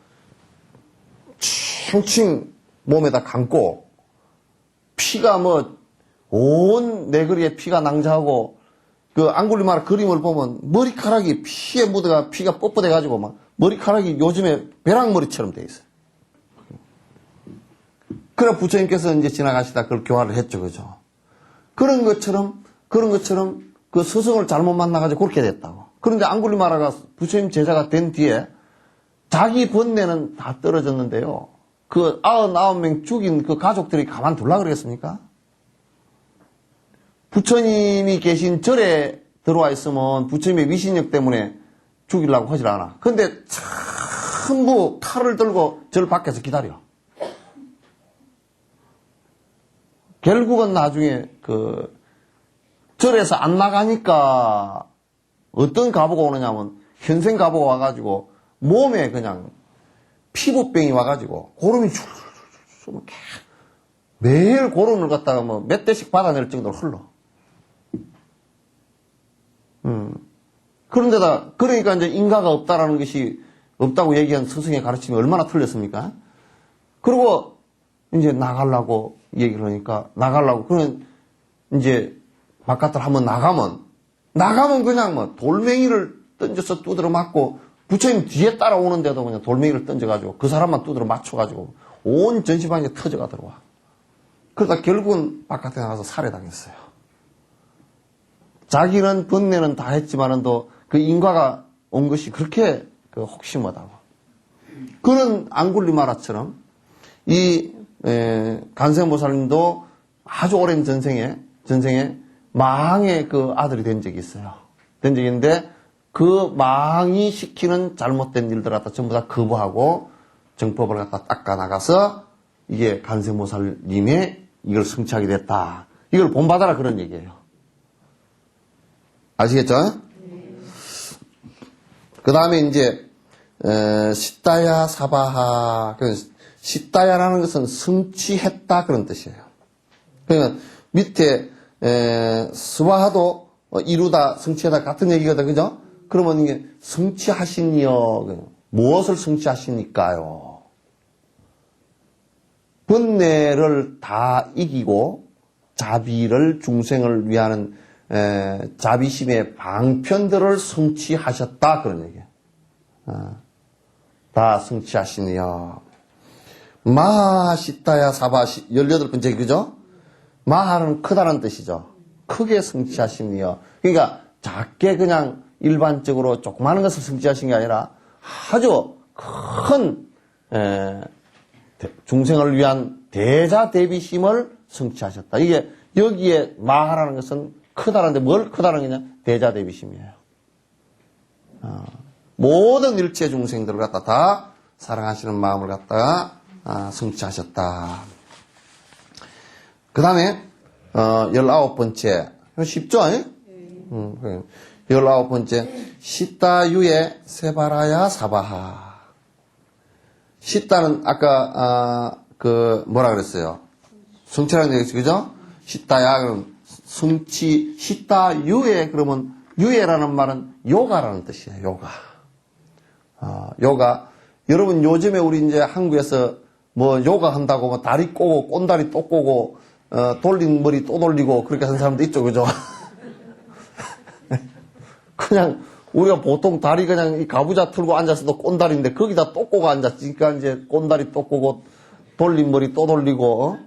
칭칭 몸에다 감고 피가 온 네거리에 피가 낭자하고 그 앙굴리마라 그림을 보면 머리카락이 피에 묻어가 피가 뻣뻣해가지고 막 머리카락이 요즘에 벼락머리처럼 돼 있어요. 그래 부처님께서 이제 지나가시다 그걸 교화를 했죠, 그죠? 그런 것처럼 그 스승을 잘못 만나가지고 그렇게 됐다고. 그런데 앙굴리마라가 부처님 제자가 된 뒤에 자기 번뇌는 다 떨어졌는데요. 그 99명 죽인 그 가족들이 가만둘라 그러겠습니까? 부처님이 계신 절에 들어와 있으면 부처님의 위신력 때문에 죽이려고 하질 않아. 근데 전부 칼을 들고 절 밖에서 기다려. 결국은 나중에 그 절에서 안 나가니까 어떤 가보가 오느냐면 현생 가보가 와가지고 몸에 그냥 피부병이 와가지고 고름이 줄줄줄 매일 고름을 갖다가 몇 대씩 받아낼 정도로 흘러. 그런데다 그러니까 이제 인가가 없다라는 것이 없다고 얘기한 스승의 가르침이 얼마나 틀렸습니까? 그리고 이제 나가려고 얘기를 하니까 나가려고 그러면 이제 바깥으로 한번 나가면 그냥 돌멩이를 던져서 두드려 맞고 부처님 뒤에 따라오는데도 그냥 돌멩이를 던져가지고 그 사람만 두드려 맞춰가지고 온 전시방에 터져가 들어와. 그러다 결국은 바깥에 나가서 살해당했어요. 자기는 번뇌는 다 했지만은도 그 인과가 온 것이 그렇게 그 혹심하다고. 그런 앙굴리마라처럼 이 간세음보살님도 아주 오랜 전생에 마항의 그 아들이 된 적이 있어요. 된 적이 있는데 그 마항이 시키는 잘못된 일들 갖다 전부 다 거부하고 정법을 갖다 닦아 나가서 이게 간세음보살님의 이걸 성취하게 됐다. 이걸 본받아라 그런 얘기예요. 아시겠죠? 그 다음에 이제 시다야 사바하. 시다야라는 것은 성취했다 그런 뜻이에요. 그러면 밑에 스와하도 이루다 성취하다 같은 얘기거든, 그죠? 그러면 이게 성취하시니요. 무엇을 성취하시니까요? 번뇌를 다 이기고 자비를 중생을 위하는 자비심의 방편들을 성취하셨다 그런 얘기예요. 다 성취하시니요. 마하시타야 사바 18번째 그죠? 마하는 크다는 뜻이죠. 크게 성취하시니요. 그러니까 작게 그냥 일반적으로 조그마한 것을 성취하신 게 아니라 아주 큰 중생을 위한 대자 대비심을 성취하셨다. 이게 여기에 마하라는 것은 크다는데 뭘 크다는 거냐? 대자 대비심이에요. 모든 일체 중생들을 갖다 다 사랑하시는 마음을 갖다가 성취하셨다. 그 다음에 19번째 쉽죠? 19번째 시따유의 세바라야 사바하. 시따는 아까 뭐라 그랬어요? 성취라는 얘기죠, 그죠? 시따야 그럼 성취 시따유의 그러면 유예라는 말은 요가라는 뜻이에요. 요가. 요가. 여러분 요즘에 우리 이제 한국에서 요가 한다고 다리 꼬고 꼰다리 또 꼬고 돌린 머리 또 돌리고 그렇게 하는 사람도 있죠, 그죠? 그냥 우리가 보통 다리 그냥 이 가부좌 틀고 앉았어도 꼰다리인데 거기다 또 꼬고 앉았으니까 이제 꼰다리 또 꼬고 돌린 머리 또 돌리고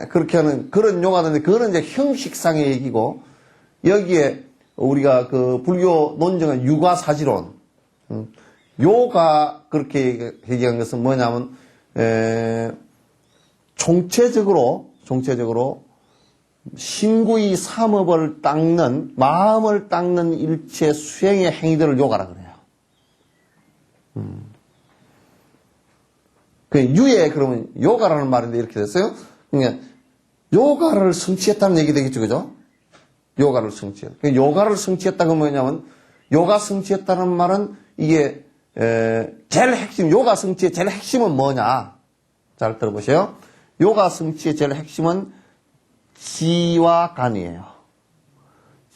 그렇게 하는 그런 용어인데 그거는 이제 형식상의 얘기고 여기에 우리가 그 불교 논증은 유가사지론 요가 그렇게 얘기한 것은 뭐냐면 총체적으로 신구의 삼업을 닦는 마음을 닦는 일체 수행의 행위들을 요가라 그래요. 그 유예 그러면 요가라는 말인데 이렇게 됐어요. 그러니까 요가를 성취했다는 얘기 되겠죠, 그죠? 요가를 성취했다. 요가를 성취했다가 뭐냐면, 요가 성취했다는 말은 이게, 제일 핵심, 요가 성취의 제일 핵심은 뭐냐? 잘 들어보세요. 요가 성취의 제일 핵심은 지와 간이에요.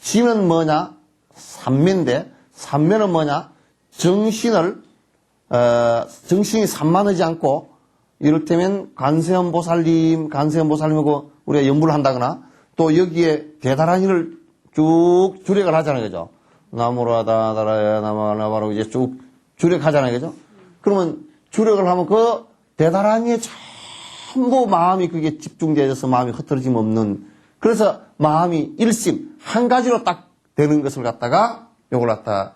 지는 뭐냐? 삼매인데, 삼매는 뭐냐? 정신이 산만하지 않고, 이를테면 간세음보살님하고 우리가 연부를 한다거나, 또 여기에 대단한 일을 쭉 주력을 하잖아요, 그죠? 나무라다다라야 나마나바로 이제 쭉 주력하잖아요, 그죠? 그러면 주력을 하면 그 대단한 일에 전부 마음이 그게 집중되어서 마음이 흐트러짐 없는, 그래서 마음이 일심, 한 가지로 딱 되는 것을 갖다가 요걸 갖다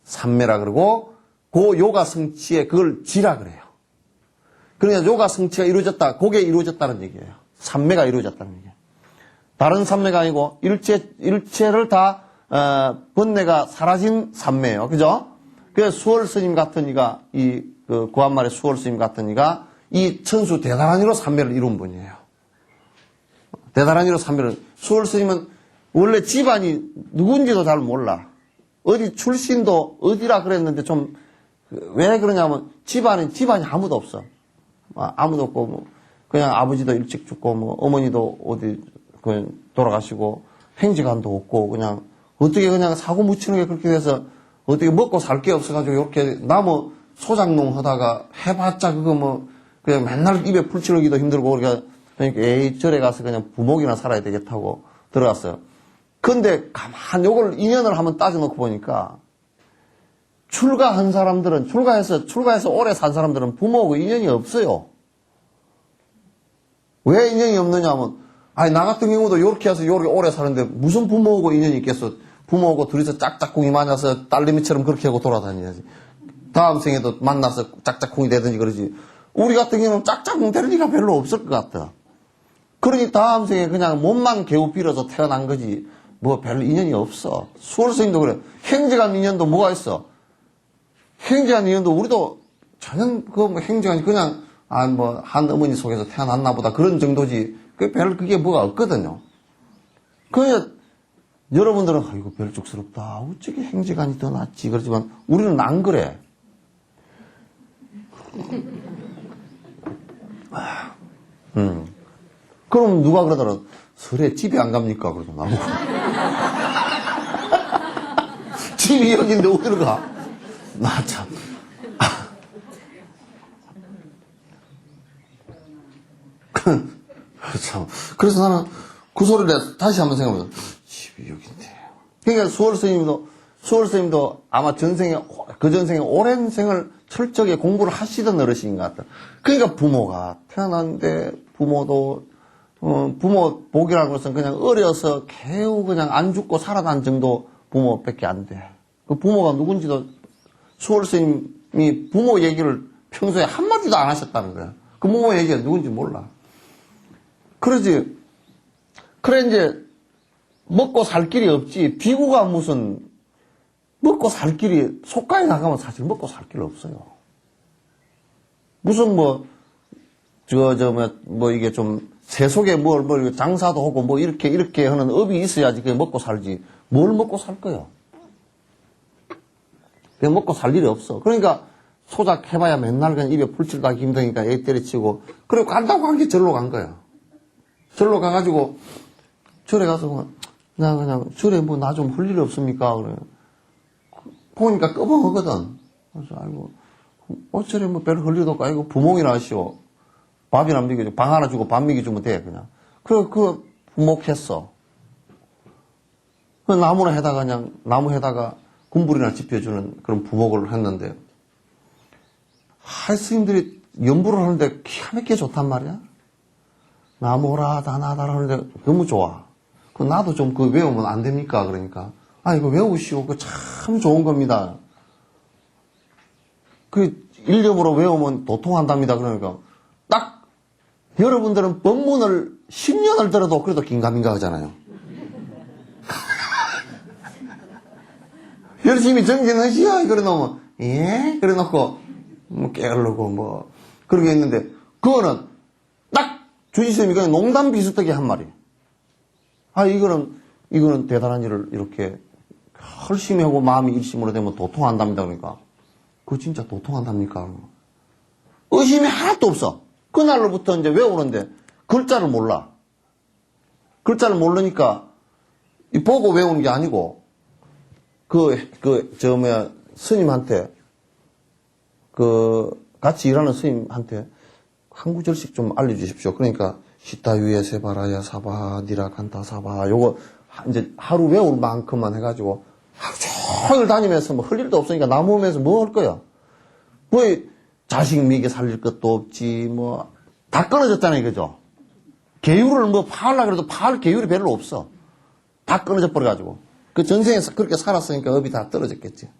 삼매라 그러고, 그 요가 성취에 그걸 지라 그래요. 그러니까 요가 성취가 이루어졌다, 그게 이루어졌다는 얘기예요. 삼매가 이루어졌다는 얘기예요. 다른 삼매가 아니고 일체를 다 번뇌가 사라진 삼매예요. 그죠? 그래서 수월 스님 같은 이가 그 구한말의 수월 스님 같은 이가 이 천수 대단한 이로 삼매를 이룬 분이에요. 대단한 이로 삼매를. 수월 스님은 원래 집안이 누군지도 잘 몰라. 어디 출신도 어디라 그랬는데 좀 왜 그러냐면 집안이 아무도 없어. 아무도 없고 뭐 그냥 아버지도 일찍 죽고 뭐 어머니도 어디 그냥 돌아가시고 행지관도 없고 그냥 어떻게 그냥 사고 묻히는 게 그렇게 돼서 어떻게 먹고 살 게 없어가지고 이렇게 나무 소작농 하다가 해봤자 그거 뭐 그냥 맨날 입에 풀 치르기도 힘들고 그러니까 에이 절에 가서 그냥 부목이나 살아야 되겠다고 들어갔어요. 근데 가만 요걸 인연을 한번 따져놓고 보니까 출가해서 오래 산 사람들은 부모하고 인연이 없어요. 왜 인연이 없느냐 하면, 나 같은 경우도 요렇게 해서 요렇게 오래 사는데 무슨 부모하고 인연이 있겠어. 부모하고 둘이서 짝짝꿍이 만나서 딸내미처럼 그렇게 하고 돌아다녀야지. 다음 생에도 만나서 짝짝꿍이 되든지 그러지. 우리 같은 경우는 짝짝꿍 될 리가 별로 없을 것 같아. 그러니 다음 생에 그냥 몸만 개우 빌어서 태어난 거지. 뭐 별로 인연이 없어. 수월스님도 그래. 행지간 인연도 뭐가 있어. 행지간 인연도 우리도 전혀 뭐 행지간이 그냥 뭐 한 어머니 속에서 태어났나 보다 그런 정도지. 그게 뭐가 없거든요. 여러분들은 이거 별쪽스럽다. 어쩌게 행지간이 더 낫지. 그렇지만 우리는 안 그래. 그럼 누가 그러더라. 설에 집에 안 갑니까? 그러죠. 나보고. 집이 여기인데 어디로 가? 나 참. 참. 그래서 나는 그 소리를 다시 한번 생각해보자. 집이 여기인데. 그러니까 수월스님도 아마 그 전생에 오랜 생을 철저하게 공부를 하시던 어르신인 것 같다. 그러니까 부모가 태어났는데 부모 복이라는 것은 그냥 어려서 겨우 그냥 안 죽고 살아난 정도 부모밖에 안 돼. 그 부모가 누군지도 수월스님이 부모 얘기를 평소에 한마디도 안 하셨다는 거야. 그 부모 얘기가 누군지 몰라. 그래 이제 먹고 살 길이 없지. 비구가 무슨 먹고 살 길이 속가에 나가면 사실 먹고 살 길이 없어요. 무슨 이게 좀 세속에 뭘 장사도 하고 뭐 이렇게 하는 업이 있어야지 그게 먹고 살지. 뭘 먹고 살 거야? 그냥 먹고 살 일이 없어. 그러니까 소작 해봐야 맨날 그냥 입에 풀칠도 하기 힘드니까 애 때려치고 그리고 간다고 한 게 절로 간 거야. 절로 가가지고 절에 가서 그냥 절에 뭐 나 좀 할 일 없습니까? 그래. 보니까 꺼벙하거든. 그래서 절에 뭐 별 할 일도 없고 아이고 부목이나 하시오. 밥이나 먹여줘. 방 하나 주고 밥 먹여주면 돼 그냥. 그래 부목했어. 나무 해다가 군불이나 지펴주는 그런 부목을 했는데 스님들이 연부를 하는데 기가 막히게 좋단 말이야. 나무라 다나다라 하는데 너무 좋아. 나도 좀 외우면 안 됩니까? 그러니까 이거 외우시오. 그거 참 좋은 겁니다. 일념으로 외우면 도통한답니다. 그러니까 딱 여러분들은 법문을 10년을 들어도 그래도 긴가민가 하잖아요. 열심히 정진하시오. 그래 놓으면 예? 그래 놓고 깨르고 그러게 했는데 그거는 딱 주지스님이 그냥 농담 비슷하게 한 말이에요. 이거는 이거는 대단한 일을 이렇게 열심히 하고 마음이 일심으로 되면 도통한답니다. 그러니까. 그거 진짜 도통한답니까? 의심이 하나도 없어. 그날로부터 이제 외우는데 글자를 몰라. 글자를 모르니까 보고 외우는 게 아니고 스님한테 같이 일하는 스님한테 한 구절씩 좀 알려주십시오. 그러니까 시타 위에 세바라야 사바 니라 간타 사바 요거 이제 하루 외울 만큼만 해가지고 하루 종일 다니면서 뭐 할 일도 없으니까 나무 오면서 뭐 할 거야? 뭐 자식 미개 살릴 것도 없지 뭐 다 끊어졌잖아요, 그죠? 계율을 뭐 파하려고 해도 파할 계율이 별로 없어. 다 끊어져 버려가지고 그 전생에서 그렇게 살았으니까 업이 다 떨어졌겠지.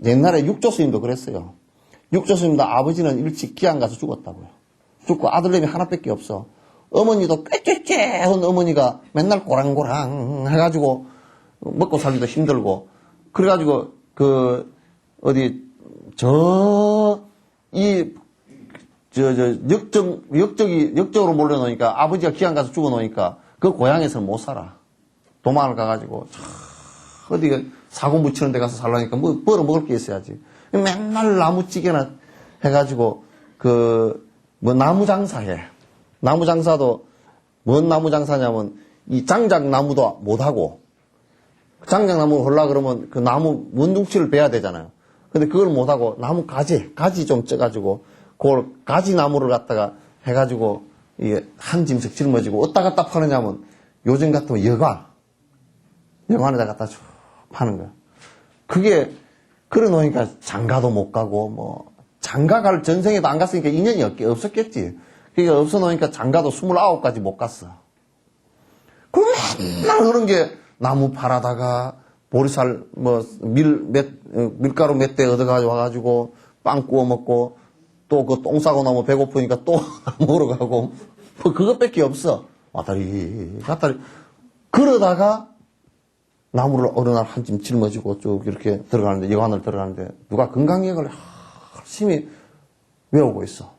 옛날에 육조스님도 그랬어요. 육조스님도 아버지는 일찍 기안 가서 죽었다고요. 죽고 아들내미 하나밖에 없어. 어머니도 꾀꾀꾀한 어머니가 맨날 꼬랑꼬랑 해가지고 먹고 살기도 힘들고 그래가지고 역적으로 몰려놓으니까 아버지가 기안 가서 죽어놓으니까 그 고향에서는 못 살아. 도망을 가가지고 어디 사고 묻히는 데 가서 살라니까 뭐 벌어 먹을 게 있어야지. 맨날 나무찌개나 해가지고 나무 장사해. 나무 장사도 뭔 나무 장사냐면 이 장작나무도 못하고 장작나무를 하려고 그러면 그 나무 원둥치를 베야 되잖아요. 근데 그걸 못하고 나무 가지 좀 쪄가지고 그걸 가지나무를 갖다가 해가지고 이게 한 짐씩 짊어지고 어디다 갖다 파느냐면 요즘 같으면 여관에다 갖다 쭉 파는 거야. 그게 그래 놓으니까 장가도 못 가고 뭐 장가 갈 전생에도 안 갔으니까 인연이 없었겠지. 그게 없어 놓으니까 장가도 29가지 못 갔어. 그럼 맨날 그런 게 나무 팔아다가 보리살 밀가루 몇 대 얻어가지고 와가지고 빵 구워 먹고 또 그 똥 싸고 나면 배고프니까 또 먹으러 가고 뭐 그것밖에 없어. 왔다리 갔다리 그러다가 나무를 어느 날 한 짐 짊어지고 쭉 이렇게 들어가는데 여관을 들어가는데 누가 건강기억을 열심히 외우고 있어.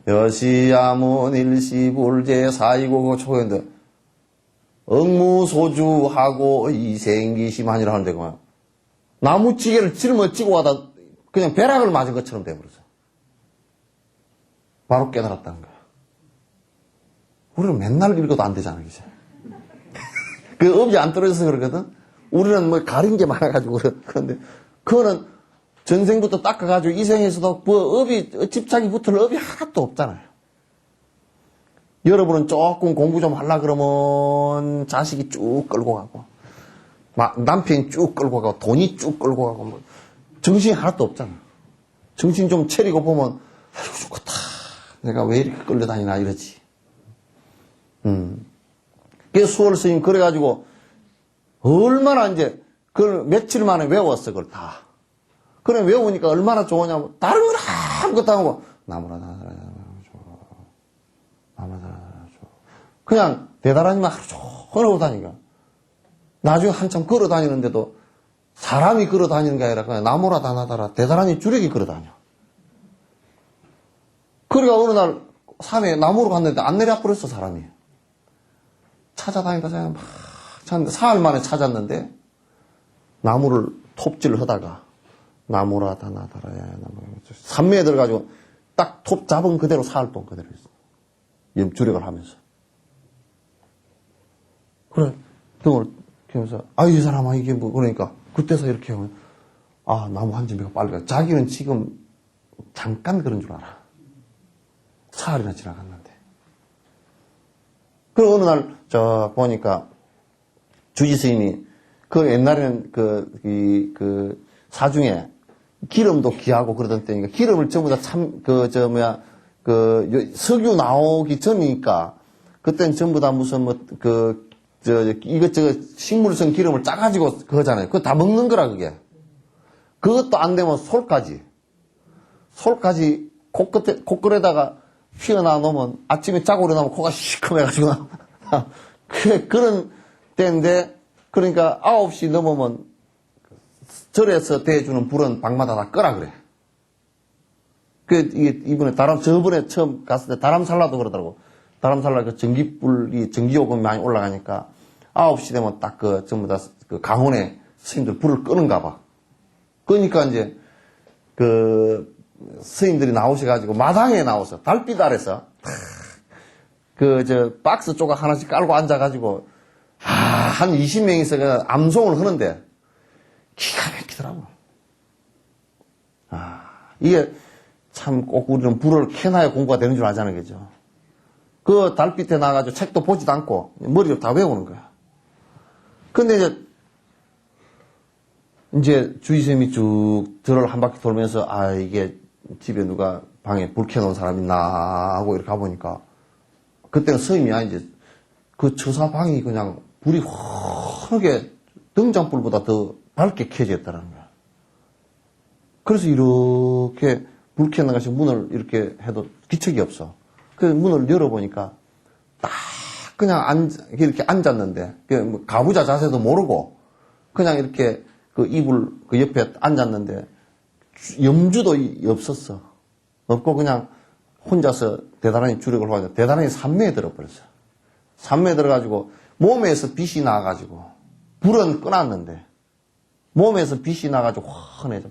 여시야문 일시불제 사이고고 초인데 억무소주하고 이생기시만이라 하는데 그만 나무찌개를 짊어지고 가다 그냥 벼락을 맞은 것처럼 돼버렸어. 바로 깨달았다는 거야. 우리는 맨날 읽어도 안 되잖아, 그치? 그 업이 안 떨어져서 그러거든? 우리는 뭐 가린 게 많아가지고 그런데, 그거는 전생부터 닦아가지고 이 생에서도 뭐 집착이 붙을 업이 하나도 없잖아요. 여러분은 조금 공부 좀 하려고 그러면 자식이 쭉 끌고 가고, 남편이 쭉 끌고 가고, 돈이 쭉 끌고 가고, 뭐, 정신이 하나도 없잖아. 정신 좀 차리고 보면, 아이고, 좋다. 내가 왜 이렇게 끌려다니나 이러지. 그래서 수월 스님 그래가지고 얼마나 이제 그걸 며칠 만에 외웠어 그걸 다. 그래 외우니까 얼마나 좋으냐면 다른 건 아무것도 안 하고 나무라 그냥 대단하니만 하루 종일 하고 다니까. 나중에 한참 걸어 다니는데도 사람이 걸어 다니는 게 아니라 그냥 나무라 다나다라 대단하니 주력이 걸어 다녀. 그러니까 어느 날 산에 나무로 갔는데 안 내려 버렸어 사람이. 찾아다니다 막 찾는데 사흘 만에 찾았는데 나무를 톱질을 하다가 나무라 다나다라야 나무 산매에 들어가지고 딱 톱 잡은 그대로 사흘 동안 그대로 있어. 주력을 하면서. 그래 등을 키우면서 이 사람아 이게 뭐 그러니까 그때서 이렇게 하면 나무 한 집이가 빨리 가. 자기는 지금 잠깐 그런 줄 알아. 사흘이나 지나갔는데. 그 어느 날 보니까 주지 스님이 그 옛날에는 사중에 기름도 귀하고 그러던 때니까 기름을 전부 다 석유 나오기 전이니까 그때는 전부 다 무슨 이것저것 식물성 기름을 짜가지고 그거잖아요. 그거 다 먹는 거라 그게. 그것도 안 되면 솔까지 코끝에다가 휘어나 놓으면 아침에 자고 일어나면 코가 시커매가지고 그런 때인데 그러니까 9시 넘으면 절에서 대주는 불은 방마다 다 끄라 그래. 저번에 처음 갔을 때 다람살라도 그러더라고. 다람살라 전기요금이 많이 올라가니까 9시 되면 딱 전부 다 그 강원에 스님들 불을 끄는가 봐. 그러니까 이제 스님들이 나오셔가지고 마당에 나와서 달빛 아래서 박스 조각 하나씩 깔고 앉아가지고 한 20명이서 그 암송을 하는데 기가 막히더라고. 이게 참 꼭 우리는 불을 켜놔야 공부가 되는 줄 아잖아요, 그죠? 그 달빛에 나가지고 책도 보지도 않고 머리로 다 외우는 거야. 근데 이제 주의스님이 쭉 들을 한 바퀴 돌면서 이게 집에 누가 방에 불 켜놓은 사람 있나 하고 이렇게 가보니까 그때는 스님이야. 이제 그 처사 방이 그냥 불이 환하게 등잔불보다 더 밝게 켜져 있다는 거야. 그래서 이렇게 불 켜는 것이 문을 이렇게 해도 기척이 없어. 그래서 문을 열어보니까 딱 그냥 이렇게 앉았는데 가부좌 자세도 모르고 그냥 이렇게 그 이불 그 옆에 앉았는데 염주도 없었어. 없고 그냥 혼자서 대단히 주력을 하고 대단히 산매에 들어버렸어. 산매에 들어가지고 몸에서 빛이 나가지고 불은 꺼놨는데 몸에서 빛이 나가지고 환해져.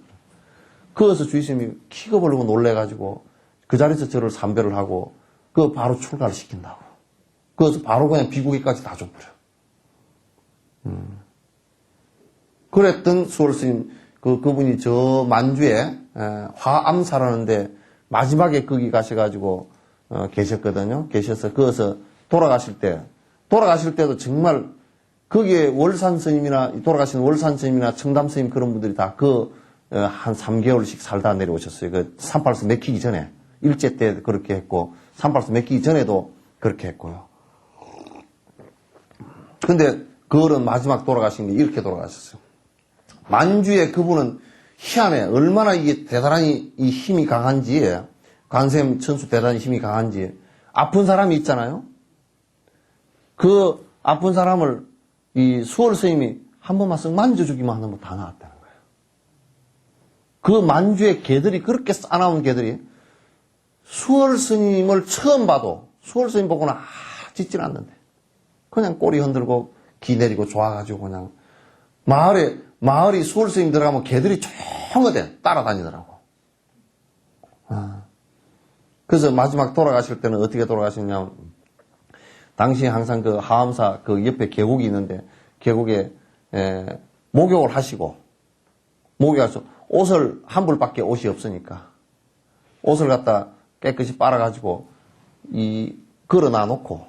그래서 주의스님이 키가 벌리고 놀래가지고 그 자리에서 저를 삼배를 하고 바로 출가를 시킨다고. 그래서 바로 그냥 비구기까지 다 줘버려. 그랬던 수월스님, 그분이 저 만주에 화암사라는데 마지막에 거기 가셔가지고 계셨거든요. 계셔서 거기서 돌아가실 때도 정말 거기에 월산 스님이나 돌아가신 월산 스님이나 청담 스님 그런 분들이 다 한 3개월씩 살다 내려오셨어요. 38수 맥히기 전에 일제 때 그렇게 했고 38수 맥히기 전에도 그렇게 했고요. 근데 그거는 마지막 돌아가신 게 이렇게 돌아가셨어요. 만주에 그분은 희한해. 얼마나 이게 대단히 이 힘이 강한지, 관세음 천수 대단히 힘이 강한지, 아픈 사람이 있잖아요? 그 아픈 사람을 이 수월 스님이 한 번만 쓱 만져주기만 하면 다 나았다는 거예요. 그 만주의 개들이 그렇게 싸나운 개들이 수월 스님을 처음 봐도 수월 스님 보고는 짖진 않는데 그냥 꼬리 흔들고 기 내리고 좋아가지고 그냥 마을이 수월 스님 들어가면 개들이 조용하대 따라다니더라고. 그래서 마지막 돌아가실 때는 어떻게 돌아가셨냐면 당시 항상 그 하암사 그 옆에 계곡이 있는데 계곡에 목욕을 하시고 목욕해서 옷을 한 벌밖에 옷이 없으니까 옷을 갖다 깨끗이 빨아가지고 걸어놔 놓고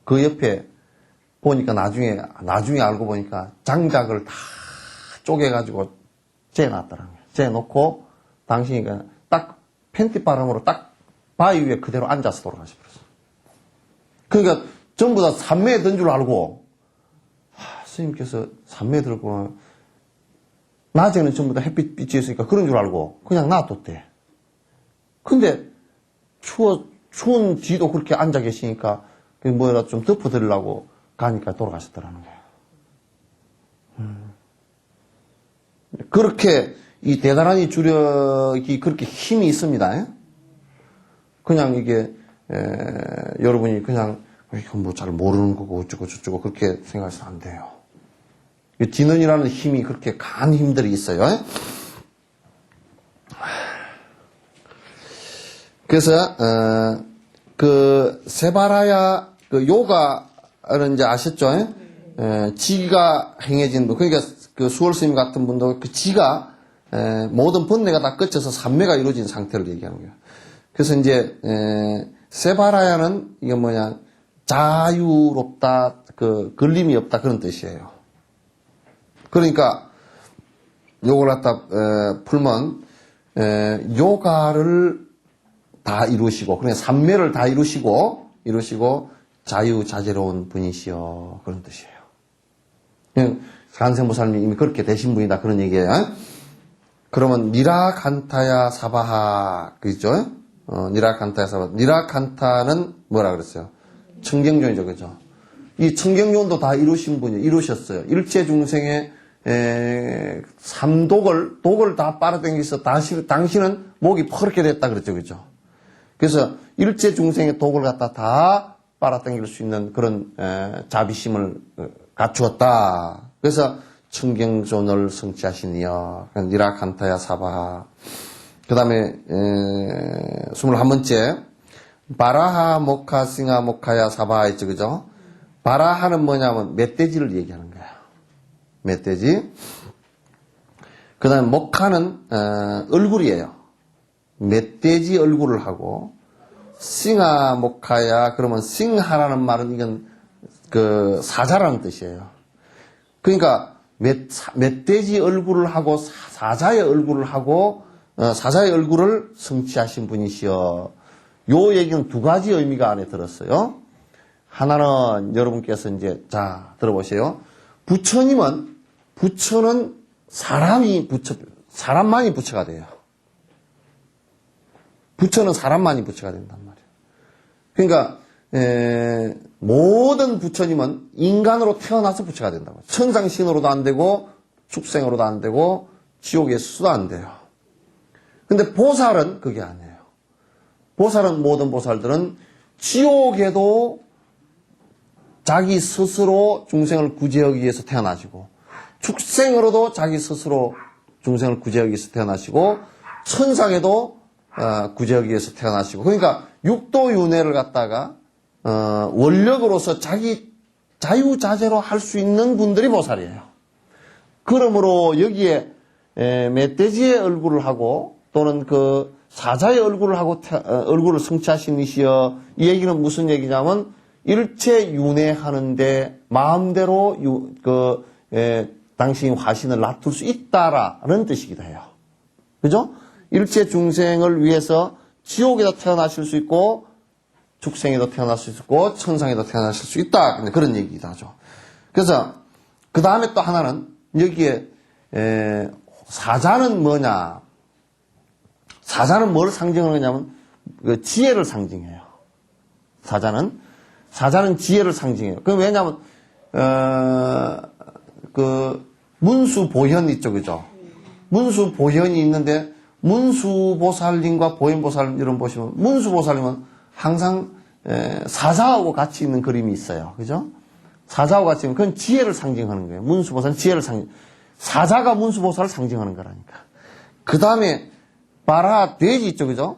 그 옆에 보니까 나중에 알고 보니까 장작을 다 쪼개가지고 재놨더라고요. 재놓고 당신이 딱 팬티 바람으로 딱 바위 위에 그대로 앉아서 돌아가셔버렸어요. 그러니까 전부 다 산매에 든 줄 알고 스님께서 산매에 들었구나. 낮에는 전부 다 햇빛 비치 있으니까 그런 줄 알고 그냥 놔뒀대. 근데 추운 뒤도 그렇게 앉아 계시니까 뭐라 좀 덮어드리려고 가니까 돌아가셨더라는 거예요. 그렇게 이 대단한 이 주력이 그렇게 힘이 있습니다. 그냥 이게 여러분이 그냥 이건 뭐 잘 모르는 거고 어쩌고 저쩌고 그렇게 생각해서는 안 돼요. 진언이라는 힘이 그렇게 강한 힘들이 있어요. 그래서 그 세바라야 그 요가는 이제 아셨죠? 지가 행해진 분. 그러니까 그 수월 스님 같은 분도 그 지가 모든 번뇌가 다 끝쳐서 삼매가 이루어진 상태를 얘기하는 거예요. 그래서 이제 세바라야는 이게 뭐냐 자유롭다, 그 걸림이 없다 그런 뜻이에요. 그러니까 요걸 갖다 풀면 요가를 다 이루시고 그러니까 삼매를 다 이루시고 자유자재로운 분이시여 그런 뜻이에요. 간세모사님이 이미 그렇게 되신 분이다 그런 얘기예요. 그러면 니라칸타야 사바하 그죠? 니라칸타야 사바하. 니라칸타는 뭐라 그랬어요? 청경존이죠, 그죠? 이 청경존도 다 이루신 분이 이루셨어요. 일체 중생의 독을 다 빨아당기서 당신은 목이 퍼렇게 됐다 그랬죠, 그죠? 그래서 일체 중생의 독을 갖다 다 빨아당길 수 있는 그런 자비심을 갖추었다. 그래서 청경존을 성취하시니여. 니라칸타야 사바하. 그 다음에 21번째 바라하 모카 싱하 모카야 사바하 있죠. 그죠? 바라하는 뭐냐면 멧돼지를 얘기하는 거야. 멧돼지. 그 다음에 모카는 얼굴이에요. 멧돼지 얼굴을 하고, 싱하 모카야 그러면 싱하라는 말은 이건 그 사자라는 뜻이에요. 그러니까 멧돼지 얼굴을 하고 사자의 얼굴을 하고 사자의 얼굴을 성취하신 분이시여. 요 얘기는 두 가지 의미가 안에 들었어요. 하나는 여러분께서 이제 자 들어보세요. 부처는 사람만이 부처가 돼요. 부처는 사람만이 부처가 된단 말이에요. 그러니까 모든 부처님은 인간으로 태어나서 부처가 된다고. 천상신으로도 안 되고 축생으로도 안 되고 지옥에서도 안 돼요. 근데 보살은 그게 아니에요. 보살은 모든 보살들은 지옥에도 자기 스스로 중생을 구제하기 위해서 태어나시고 축생으로도 자기 스스로 중생을 구제하기 위해서 태어나시고 천상에도 구제하기 위해서 태어나시고 그러니까 육도윤회를 갖다가 원력으로서 자기 자유자재로 할 수 있는 분들이 보살이에요. 그러므로 여기에 멧돼지의 얼굴을 하고 또는 그 사자의 얼굴을 하고 얼굴을 성취하신 이시여. 이 얘기는 무슨 얘기냐면 일체 윤회하는데 마음대로 당신이 화신을 놔둘 수 있다라는 뜻이기도 해요. 그죠? 일체 중생을 위해서 지옥에도 태어나실 수 있고 축생에도 태어나실 수 있고 천상에도 태어나실 수 있다. 그런 얘기도 하죠. 그래서 그 다음에 또 하나는 여기에 사자는 뭐냐? 사자는 뭘 상징하느냐면 그 지혜를 상징해요. 사자는 지혜를 상징해요. 그 왜냐하면 그 문수보현 있죠, 그죠? 문수보현이 있는데 문수보살님과 보현보살님 이런 보시면 문수보살님은 항상 사자하고 같이 있는 그림이 있어요, 그죠? 사자하고 같이 있는 그건 지혜를 상징하는 거예요. 문수보살은 지혜를 사자가 문수보살을 상징하는 거라니까. 그 다음에 바라 돼지 있죠, 그죠?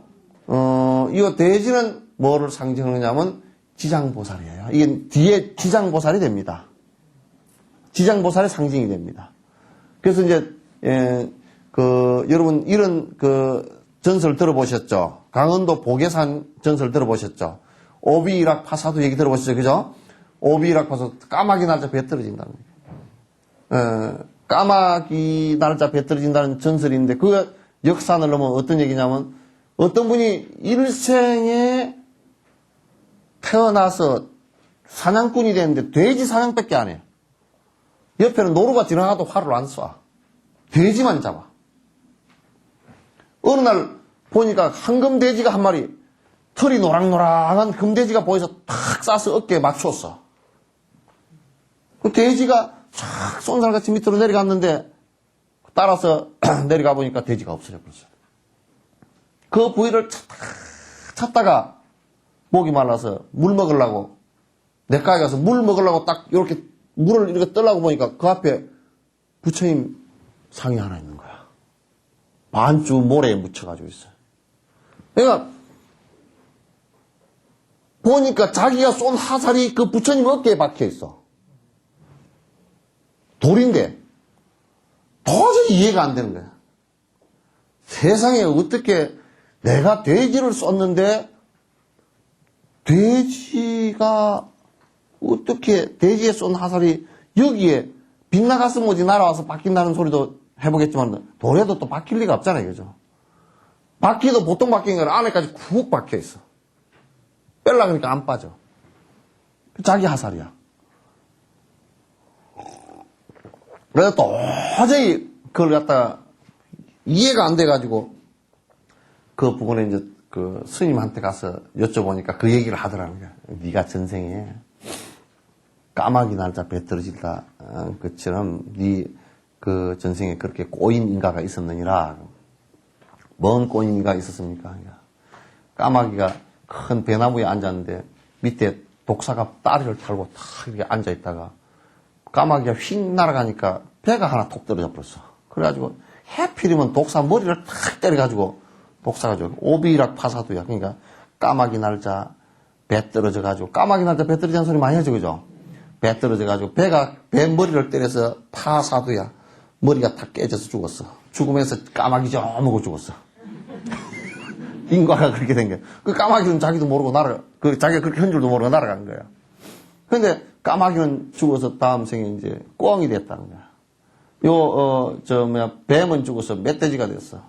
이 돼지는 뭐를 상징하느냐면 지장보살이에요. 이게 뒤에 지장보살이 됩니다. 지장보살의 상징이 됩니다. 그래서 이제 여러분 이런 전설 들어보셨죠? 강원도 보계산 전설 들어보셨죠? 오비일학파사도 얘기 들어보셨죠, 그죠? 오비일학파사 까마귀 날짜 배 떨어진다는 거예요. 까마귀 날짜 배 떨어진다는 전설인데 그 역산을 넣으면 어떤 얘기냐면 어떤 분이 일생에 태어나서 사냥꾼이 되는데 돼지 사냥밖에 안 해요. 옆에는 노루가 지나가도 활을 안 쏴. 돼지만 잡아. 어느 날 보니까 황금돼지가 한 마리 털이 노랑노랑한 금돼지가 보여서 탁 쏴서 어깨에 맞추었어. 그 돼지가 쫙 쏜살같이 밑으로 내려갔는데 따라서 내려가 보니까 돼지가 없어져 버렸어요. 그 부위를 찾다가 목이 말라서 물 먹으려고 냇가에 가서 물 먹으려고 딱 이렇게 물을 이렇게 떠려고 보니까 그 앞에 부처님 상이 하나 있는 거야. 반주 모래에 묻혀가지고 있어요. 그러니까 보니까 자기가 쏜 화살이 그 부처님 어깨에 박혀 있어. 돌인데 도저히 이해가 안 되는 거야. 세상에 어떻게 내가 돼지를 쐈는데 돼지가 어떻게 돼지에 쏜 화살이 여기에 빗나갔으면 뭐지 날아와서 박힌다는 소리도 해보겠지만 돌에도 또 박힐 리가 없잖아요, 그죠? 바퀴도 보통 바뀐 게 아니라 안에까지 쿡 박혀 있어. 빼려고 하니까 안 빠져. 자기 화살이야. 그래서 도저히 그걸 갖다가 이해가 안 돼가지고 그 부분에 이제 그 스님한테 가서 여쭤보니까 그 얘기를 하더라는 거야. 네가 전생에 까마귀 날짜 배 떨어질다 것처럼 네 그 전생에 그렇게 꼬인 인가가 있었느니라. 뭔 꼬인 인가가 있었습니까? 까마귀가 큰 배나무에 앉았는데 밑에 독사가 다리를 달고 탁 이렇게 앉아있다가 까마귀가 휙 날아가니까 배가 하나 톡 떨어져 버렸어. 그래가지고 해필이면 독사 머리를 탁 때려가지고 독사가 오비락 파사두야. 그러니까 까마귀 날자 배 떨어져가지고 까마귀 날자 배 떨어지는 소리 많이 하죠, 그죠? 배 떨어져가지고 배 머리를 때려서 파사두야. 머리가 다 깨져서 죽었어. 죽으면서 까마귀 저먹고 죽었어. 인과가 그렇게 된 거야. 그 까마귀는 자기도 모르고 자기가 그렇게 한 줄도 모르고 날아간 거야. 근데 까마귀는 죽어서 다음 생에 이제 꿩이 됐다는 거야. 뱀은 죽어서 멧돼지가 됐어.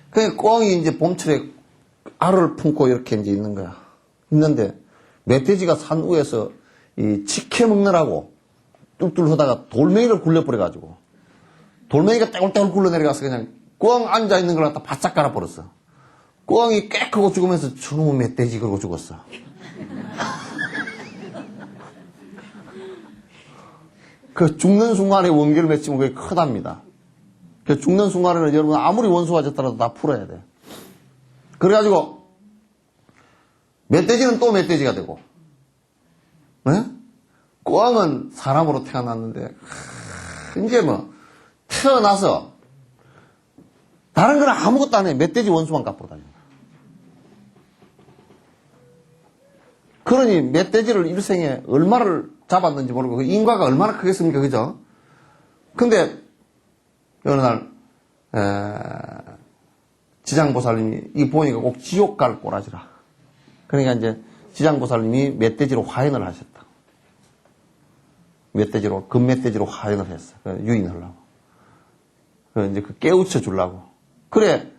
그 꿩이 이제 봄철에 알을 품고 이렇게 이제 있는 거야. 있는데, 멧돼지가 산 위에서 이 치켜 먹느라고 뚝뚝 하다가 돌멩이를 굴려버려가지고, 돌멩이가 떼굴떼굴 굴러내려가서 그냥 꿩 앉아있는 걸 갖다 바짝 깔아버렸어. 꿩이 꽥 하고 죽으면서 저놈의 멧돼지 그러고 죽었어. 그 죽는 순간에 원결을 맺히면 그게 크답니다. 그 죽는 순간에는 여러분 아무리 원수가 졌더라도 다 풀어야 돼. 그래가지고 멧돼지는 또 멧돼지가 되고, 네? 꿩은 사람으로 태어났는데 이제 뭐 태어나서 다른 건 아무것도 안 해. 멧돼지 원수만 갚고 다녀. 그러니 멧돼지를 일생에 얼마를 잡았는지 모르고 그 인과가 얼마나 크겠습니까, 그죠? 근데 어느 날 지장보살님이 이 보니까 꼭 지옥 갈 꼬라지라. 그러니까 이제 지장보살님이 멧돼지로 화연을 하셨다. 금멧돼지로 화연을 했어. 유인하려고. 이제 깨우쳐 주려고. 그래,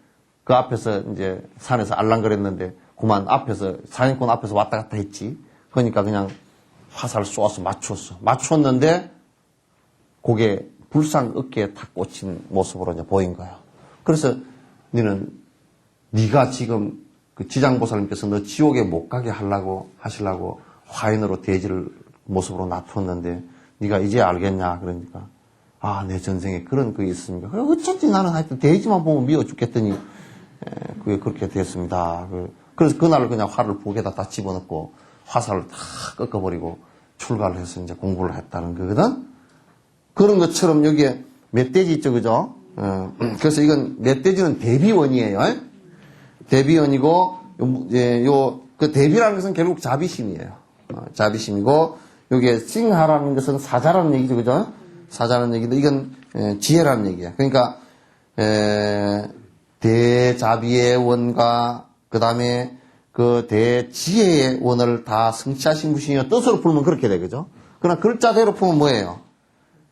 그 앞에서 이제 산에서 알랑거렸는데, 그만 앞에서, 사냥꾼 앞에서 왔다 갔다 했지. 그러니까 그냥 화살을 쏘아서 맞췄는데, 그게 불상 어깨에 탁 꽂힌 모습으로 이제 보인 거야. 그래서 네가 지금 그 지장보살님께서 너 지옥에 못 가게 하시려고 화인으로 돼지를 모습으로 놔두었는데, 네가 이제 알겠냐? 그러니까, 내 전생에 그런 그게 있습니까? 그래, 어쩐지 나는 하여튼 돼지만 보면 미워 죽겠더니, 그게 그렇게 됐습니다. 그래서 그날 그냥 활을 북에다 다 집어넣고, 화살을 다 꺾어버리고, 출가를 해서 이제 공부를 했다는 거거든? 그런 것처럼 여기에 멧돼지 있죠, 그죠? 그래서 이건, 멧돼지는 대비원이에요. 대비원이고, 그 대비라는 것은 결국 자비심이에요. 자비심이고, 여기에 싱하라는 것은 사자라는 얘기죠, 그죠? 사자라는 얘기인데, 이건 지혜라는 얘기야. 그러니까, 대자비의 원과, 그 다음에 그 대지혜의 원을 다 성취하신 분이요. 뜻으로 풀면 그렇게 되겠죠? 그러나 글자대로 풀면 뭐예요?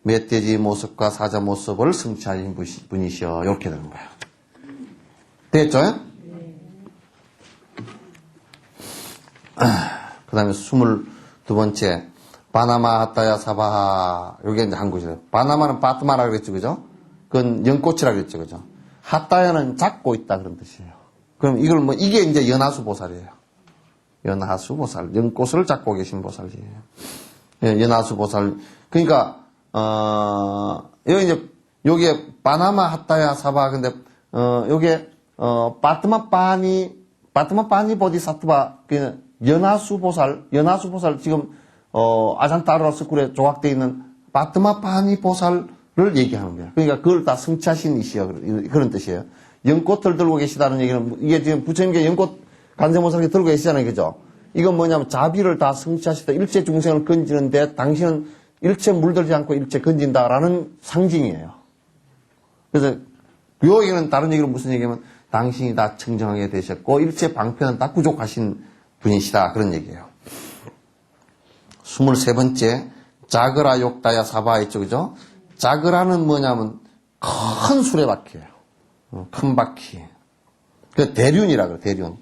멧돼지 모습과 사자 모습을 성취하신 분이시여. 이렇게 되는 거예요. 됐죠? 그 다음에 22번째. 바나마 하타야 사바하. 요게 이제 한국이죠. 바나마는 바트마라 그랬죠, 그죠? 그건 연꽃이라 그랬죠, 그죠? 하타야는 잡고 있다 그런 뜻이에요. 그럼 이게 이제 연하수 보살이에요. 연하수 보살. 연꽃을 잡고 계신 보살이에요. 예, 연하수 보살. 그러니까, 여기 이제, 요게 바나마 하타야 사바. 근데, 요게, 바트마파니 보디사트바. 연하수 보살 지금, 아잔타르라 스쿨에 조각되어 있는 바트마파니 보살을 얘기하는 거야. 그러니까 그걸 다 성취하신 이시여. 그런 뜻이에요. 연꽃을 들고 계시다는 얘기는, 이게 지금 부처님께 연꽃 간세모살을 들고 계시잖아요. 그죠? 이건 뭐냐면 자비를 다 성취하시다. 일체 중생을 건지는데 당신은 일체 물들지 않고 일체 건진다라는 상징이에요. 그래서 요 얘기는 다른 얘기로 무슨 얘기냐면 당신이 다 청정하게 되셨고 일체 방편은 다 구족하신 분이시다. 그런 얘기예요. 23번째, 자그라 욕다야 사바 있죠, 그죠? 자그라는 뭐냐면, 큰 수레바퀴예요. 큰 바퀴. 그 대륜이라 그래, 대륜.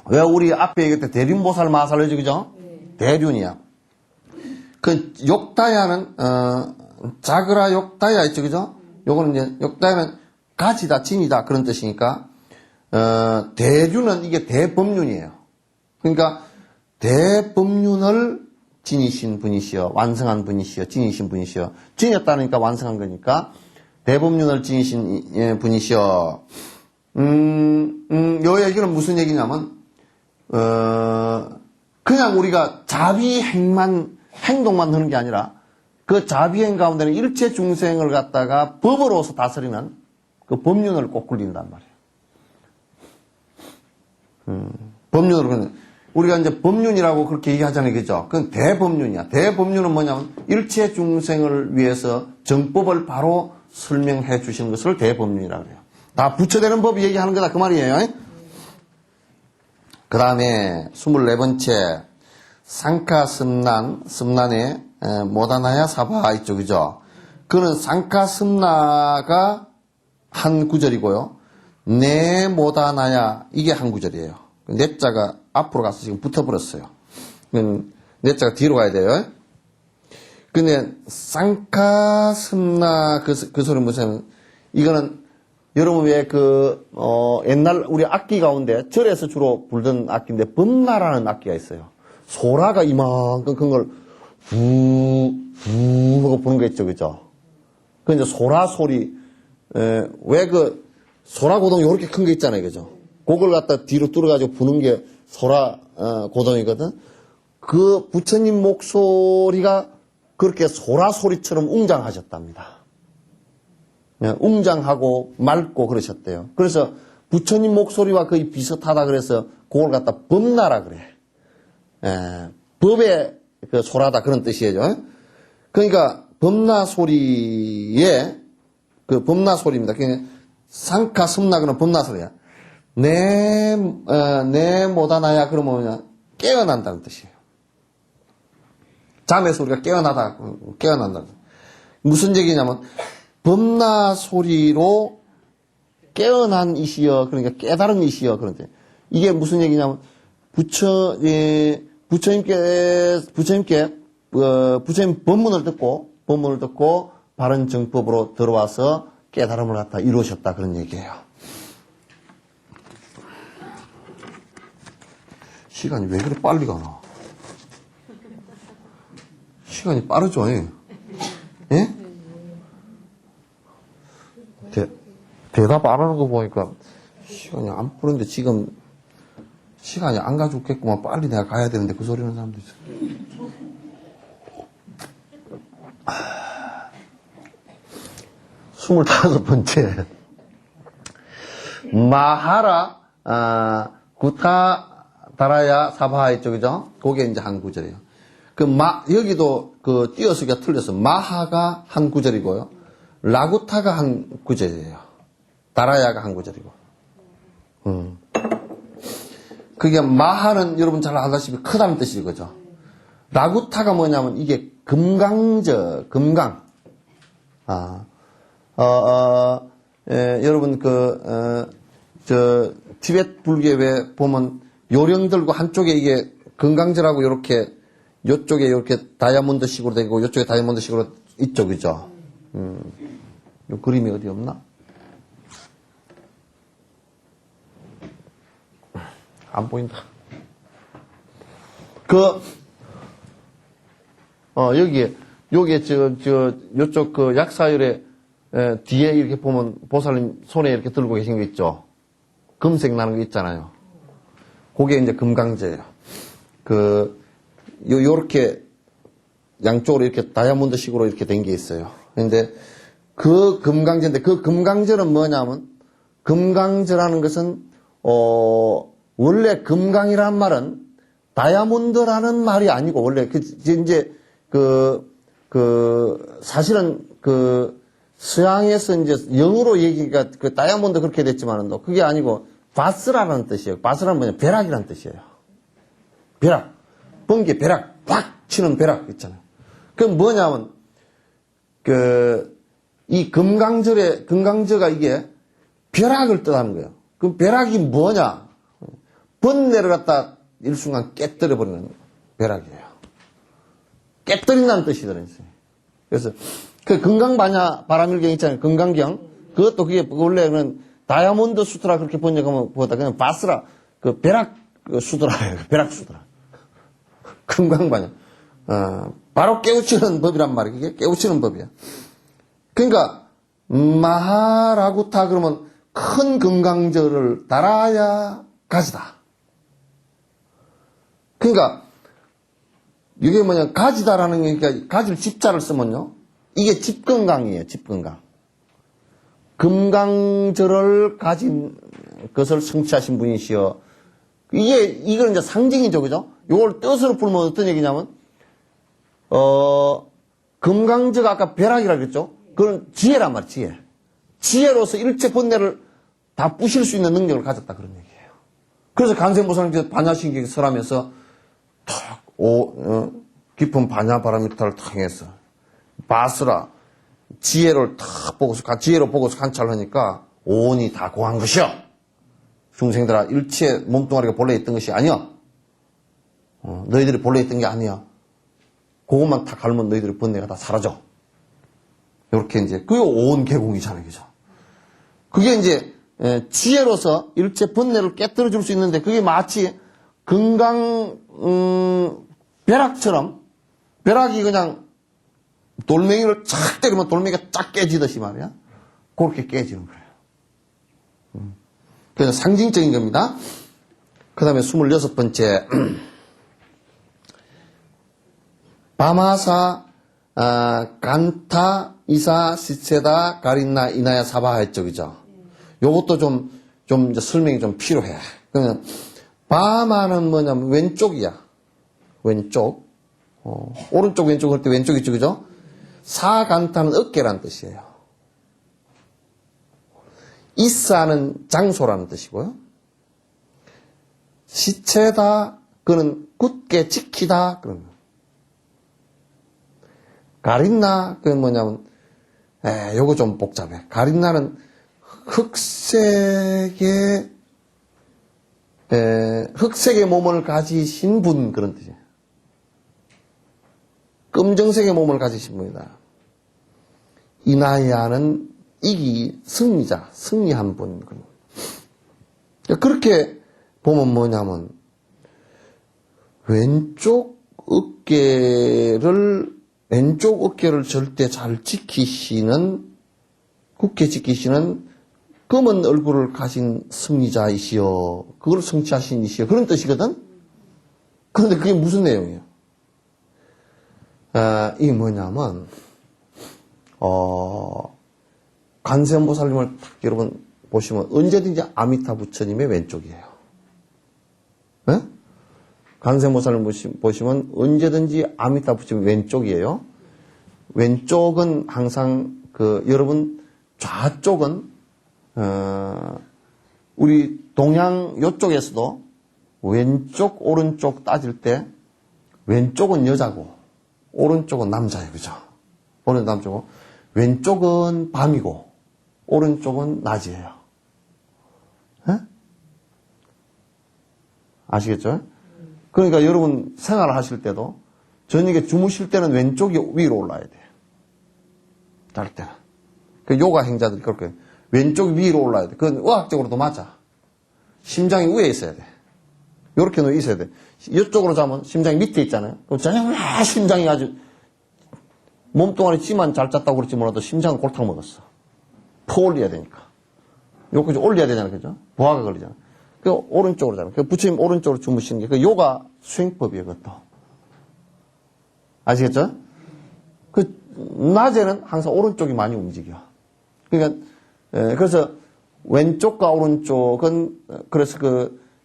왜 우리 앞에 얘기했을 때 대륜보살 마살 하죠, 그죠? 대륜이야. 그 욕다야는, 자그라 욕다야 있죠, 그죠? 요거는 이제, 욕다야는 가지다, 진이다, 그런 뜻이니까, 대륜은 이게 대법륜이에요. 그러니까, 대법륜을 지니신 분이시여, 완성한 분이시여, 지니신 분이시여. 지녔다니까 완성한 거니까, 대법륜을 지니신 분이시여. 요 얘기는 무슨 얘기냐면, 그냥 우리가 자비 행만 행동만 하는 게 아니라 그 자비행 가운데는 일체 중생을 갖다가 법으로서 다스리는 그 법륜을 꼭 굴린단 말이에요. 법륜으로, 우리가 이제 법륜이라고 그렇게 얘기하잖아요. 그죠? 그건 대법륜이야. 대법륜은 뭐냐면 일체 중생을 위해서 정법을 바로 설명해 주시는 것을 대법륜이라고 해요. 다 부처되는 법이 얘기하는 거다. 그 말이에요. 그 다음에 24번째, 상카섬난의 모다나야 사바 있죠. 그죠? 그는 상카섬나가 한 구절이고요. 네 모다나야 이게 한 구절이에요. 넷자가 앞으로 가서 지금 붙어버렸어요. 넷자가 뒤로 가야 돼요. 근데 상카섬나 그 소리 무슨 이거는 여러분 왜 옛날 우리 악기 가운데 절에서 주로 불던 악기인데 법나라는 악기가 있어요. 소라가 이만큼 큰 걸 후 하고 부는 거 있죠. 그죠? 그 이제 소라 소리, 왜 소라 고동 요렇게 큰 거 있잖아요. 그죠? 그걸 갖다 뒤로 뚫어가지고 부는 게 소라, 고동이거든? 그 부처님 목소리가 그렇게 소라 소리처럼 웅장하셨답니다. 웅장하고 맑고 그러셨대요. 그래서 부처님 목소리와 거의 비슷하다 그래서 그걸 갖다 법나라 그래. 법의 그 소라다 그런 뜻이에요. 그러니까 법나 소리에 그 법나 소리입니다. 그러니까 상카 섬나그는 법나 소리야. 내 못하나야 그러면 뭐냐 깨어난다는 뜻이에요. 잠에서 우리가 깨어난다. 무슨 얘기냐면 법나 소리로 깨어난 이시여 그러니까 깨달은 이시여 그런데 이게 무슨 얘기냐면 부처님께 부처님 법문을 듣고 바른 정법으로 들어와서 깨달음을 갖다 이루셨다 그런 얘기예요. 시간이 왜 그렇게 빨리 가나? 시간이 빠르죠, 예? 대답 안 하는 거 보니까 시간이 안 빠른데 지금 시간이 안 가죽겠구만. 빨리 내가 가야 되는데 그 소리 하는 사람도 있어. 25번째 마하라 구타 다라야 사바하 있죠. 그죠? 그게 이제 한 구절이에요. 여기도 띄어쓰기가 틀렸어. 마하가 한 구절이고요. 라구타가 한 구절이에요. 다라야가 한 구절이고. 그게 마하는 여러분 잘 알다시피 크다는 뜻이거죠. 라구타가 뭐냐면 이게 금강. 여러분 티베트 불교에 보면 요령 들고 한쪽에 이게 금강절하고 요쪽에 이렇게 다이아몬드식으로 되고 요쪽에 다이아몬드식으로 있죠. 그죠? 요 그림이 어디 없나? 안 보인다. 요게 요쪽 약사율에 뒤에 이렇게 보면 보살님 손에 이렇게 들고 계신 거 있죠? 금색 나는 거 있잖아요. 그게 이제 금강제예요. 요렇게 양쪽으로 이렇게 다이아몬드식으로 이렇게 된 게 있어요. 근데 그 금강제인데 그 금강제는 뭐냐면 금강제라는 것은 원래 금강이란 말은 다이아몬드라는 말이 아니고 원래 사실은 서양에서 이제 영어로 얘기가 다이아몬드 그렇게 됐지만은 그게 아니고 바스라는 뜻이에요. 바스라는 뭐냐 벼락이라는 뜻이에요. 벼락. 번개 벼락 팍 치는 벼락 있잖아요. 그건 뭐냐면 이 금강저가 이게 벼락을 뜻하는 거예요. 그럼 벼락이 뭐냐? 번뇌를 갖다 일순간 깨뜨려 버리는 벼락이에요. 깨뜨린다는 뜻이 들어있어요. 그래서 금강바냐 바라밀경 있잖아요. 금강경 그것도 그게 원래는 다이아몬드 수트라 그렇게 번역하면 보다 그냥 바스라 벼락 수트라예요. 벼락 수트라. 금강바냐 바로 깨우치는 법이란 말이에요. 이게 깨우치는 법이야. 그러니까 마하라구타 그러면 큰 금강절을 달아야 가지다. 그러니까 이게 뭐냐, 가지다라는 게, 그러니까 가지를 집자를 쓰면요. 이게 집건강이에요, 집건강. 금강절을 가진 것을 성취하신 분이시여. 이건 이제 상징이죠, 그죠? 요걸 뜻으로 풀면 어떤 얘기냐면, 금강저가 아까 벼락이라 그랬죠? 그건 지혜란 말이에요, 지혜. 지혜로서 일체 번뇌를 다 부실 수 있는 능력을 가졌다, 그런 얘기예요. 그래서 간세보살님께서 반야신경에 설하면서 탁, 깊은 반야바라미타를 탁 행했어. 바스라, 지혜를 탁 보고서, 지혜로 보고서 관찰을 하니까 오온이 다 고한 것이여. 중생들아, 일체 몸뚱아리가 본래 있던 것이 아니여. 너희들이 본래 있던 게 아니야. 그것만 탁 갈면 너희들의 번뇌가 다 사라져. 이렇게 이제, 그게 오온 개공이잖아요, 그죠? 그게 이제, 지혜로서 일체 번뇌를 깨뜨려 줄 수 있는데, 그게 마치 금강, 벼락처럼, 벼락이 그냥 돌멩이를 착 때리면 돌멩이가 쫙 깨지듯이 말이야. 그렇게 깨지는 거예요. 그래서 상징적인 겁니다. 그 다음에 26번째. 바마사, 간타, 이사, 시체다, 가린나, 이나야, 사바 했죠, 그죠? 요것도 좀 이제 설명이 좀 필요해. 그러면, 바마는 뭐냐면 왼쪽이야. 왼쪽. 오른쪽, 왼쪽 할 때 왼쪽 있죠, 그죠? 사간타는 어깨라는 뜻이에요. 이사는 장소라는 뜻이고요. 시체다, 그는 굳게 지키다, 그런. 가린나, 그건 뭐냐면, 요거 좀 복잡해. 가린나는 흑색의 몸을 가지신 분, 그런 뜻이에요. 검정색의 몸을 가지신 분이다. 이나야는 승리자, 승리한 분. 그렇게 보면 뭐냐면, 왼쪽 어깨를 절대 잘 지키시는, 굳게 지키시는 검은 얼굴을 가진 승리자이시여. 그걸 성취하신 이시여. 그런 뜻이거든? 그런데 그게 무슨 내용이에요? 이게 뭐냐면, 관세음보살님을 딱 여러분 보시면 언제든지 아미타 부처님의 왼쪽이에요. 네? 관세음보살님 보시면 언제든지 아미타 부처님 왼쪽이에요. 왼쪽은 항상 여러분 좌쪽은 우리 동양 요쪽에서도 왼쪽 오른쪽 따질 때 왼쪽은 여자고 오른쪽은 남자예요, 그죠? 오른쪽 남자고 왼쪽은 밤이고 오른쪽은 낮이에요. 네? 아시겠죠? 그러니까 여러분 생활을 하실 때도 저녁에 주무실 때는 왼쪽이 위로 올라야 돼요. 잘 때는. 그 요가 행자들이 그렇게 왼쪽이 위로 올라야 돼. 그건 의학적으로도 맞아. 심장이 위에 있어야 돼. 요렇게 누워 있어야 돼. 이쪽으로 자면 심장이 밑에 있잖아요. 그럼 저녁 심장이 아주 몸뚱아리 찌만 잘 짰다고 그럴지 몰라도 심장은 골탕 먹었어. 퍼 올려야 되니까. 요까지 올려야 되잖아요. 그죠? 부하가 걸리잖아. 그 오른쪽으로 자면. 그 부처님 오른쪽으로 주무시는 게 그 요가 수행법이에요. 그것도. 아시겠죠? 그 낮에는 항상 오른쪽이 많이 움직여. 그러니까 그래서 왼쪽과 오른쪽은 그래서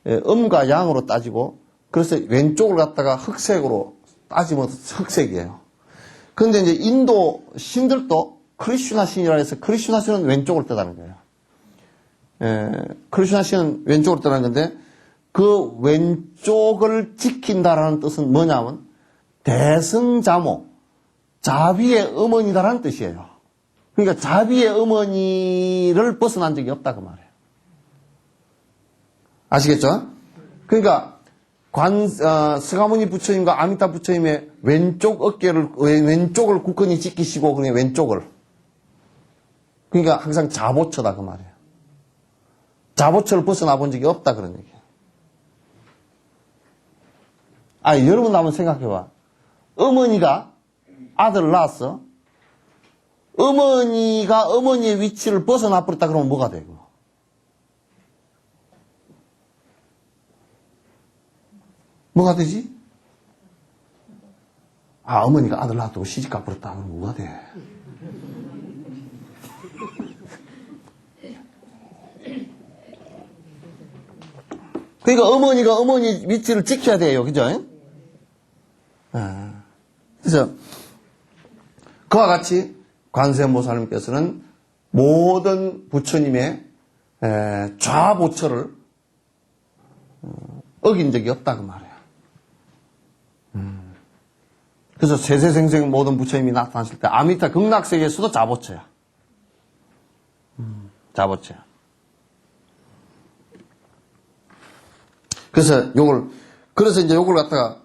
음과 양으로 따지고 그래서 왼쪽을 갖다가 흑색으로 따지면 흑색이에요. 그런데 이제 인도 신들도 크리슈나 신이라 해서 크리슈나 신은 왼쪽을 뜻하는 거예요. 크리슈나 신은 왼쪽을 뜻하는 건데 그 왼쪽을 지킨다라는 뜻은 뭐냐면 대승자모, 자비의 어머니다라는 뜻이에요. 그러니까 자비의 어머니를 벗어난 적이 없다 그 말이에요. 아시겠죠? 그러니까 스가모니 부처님과 아미타 부처님의 왼쪽 왼쪽을 굳건히 지키시고 그냥 왼쪽을. 그러니까 항상 자보처다 그 말이에요. 자보처를 벗어나 본 적이 없다 그런 얘기예요. 여러분 한번 생각해봐. 어머니가 아들을 낳았어. 어머니가 어머니의 위치를 벗어나 버렸다 그러면 뭐가 되고? 뭐가 되지? 어머니가 아들 낳았다고 시집 가버렸다. 그럼 뭐가 돼? 그러니까 어머니가 어머니 위치를 지켜야 돼요. 그죠? 그래서 그와 같이 관세음보살님께서는 모든 부처님의 좌보처를 어긴 적이 없다고 말해요. 그래서 세세생생 모든 부처님이 나타났을 때 아미타 극락세계에서도 좌보처야. 좌보처야. 그래서 이제 요걸 갖다가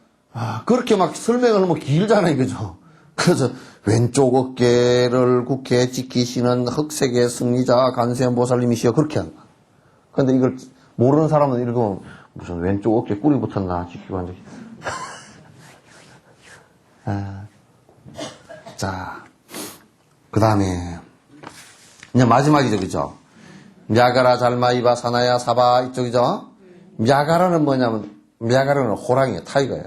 그렇게 막 설명을 하면 길잖아요, 그죠? 그래서 왼쪽 어깨를 굳게 지키시는 흑색의 승리자 관세음보살님이시여 그렇게 한다. 근데 이걸 모르는 사람은 읽으면 무슨 왼쪽 어깨 꿀이 붙었나 지키고 한 적이 자, 그 다음에 이제 마지막이죠, 그죠? мя가라 잘마이바 사나야 사바 이쪽이죠? мя가라는 뭐냐면 мя가라는 호랑이에요, 타이거예요.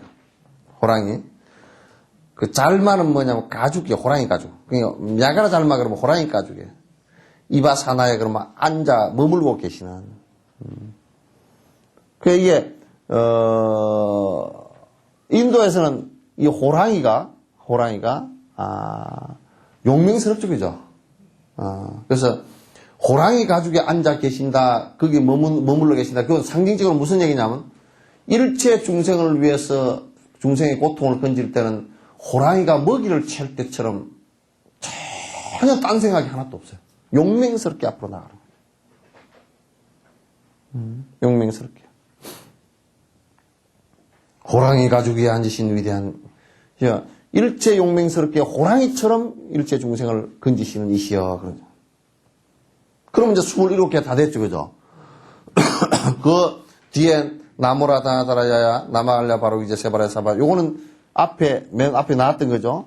호랑이. 그 잘마는 뭐냐면 가죽이에요, 호랑이 가죽. 그러니까 мя가라 잘마 그러면 호랑이 가죽이에요. 이바 사나야 그러면 앉아 머물고 계시는. 그 이게 인도에서는 이 호랑이가 용맹스럽죠, 그죠? 그래서 호랑이 가죽에 앉아 계신다, 거기 머물러 계신다. 그건 상징적으로 무슨 얘기냐면 일체 중생을 위해서 중생의 고통을 건질 때는 호랑이가 먹이를 챌 때처럼 전혀 딴 생각이 하나도 없어요. 용맹스럽게 앞으로 나가는 거예요. 용맹스럽게. 호랑이 가죽에 앉으신 위대한 일체 용맹스럽게 호랑이처럼 일체 중생을 건지시는 이시여. 그럼 이제 27개 다 됐죠, 그죠? 그 뒤에 나무라다나다라야야 나마알랴 바로 이제 세바라 사바 요거는 맨 앞에 나왔던 거죠.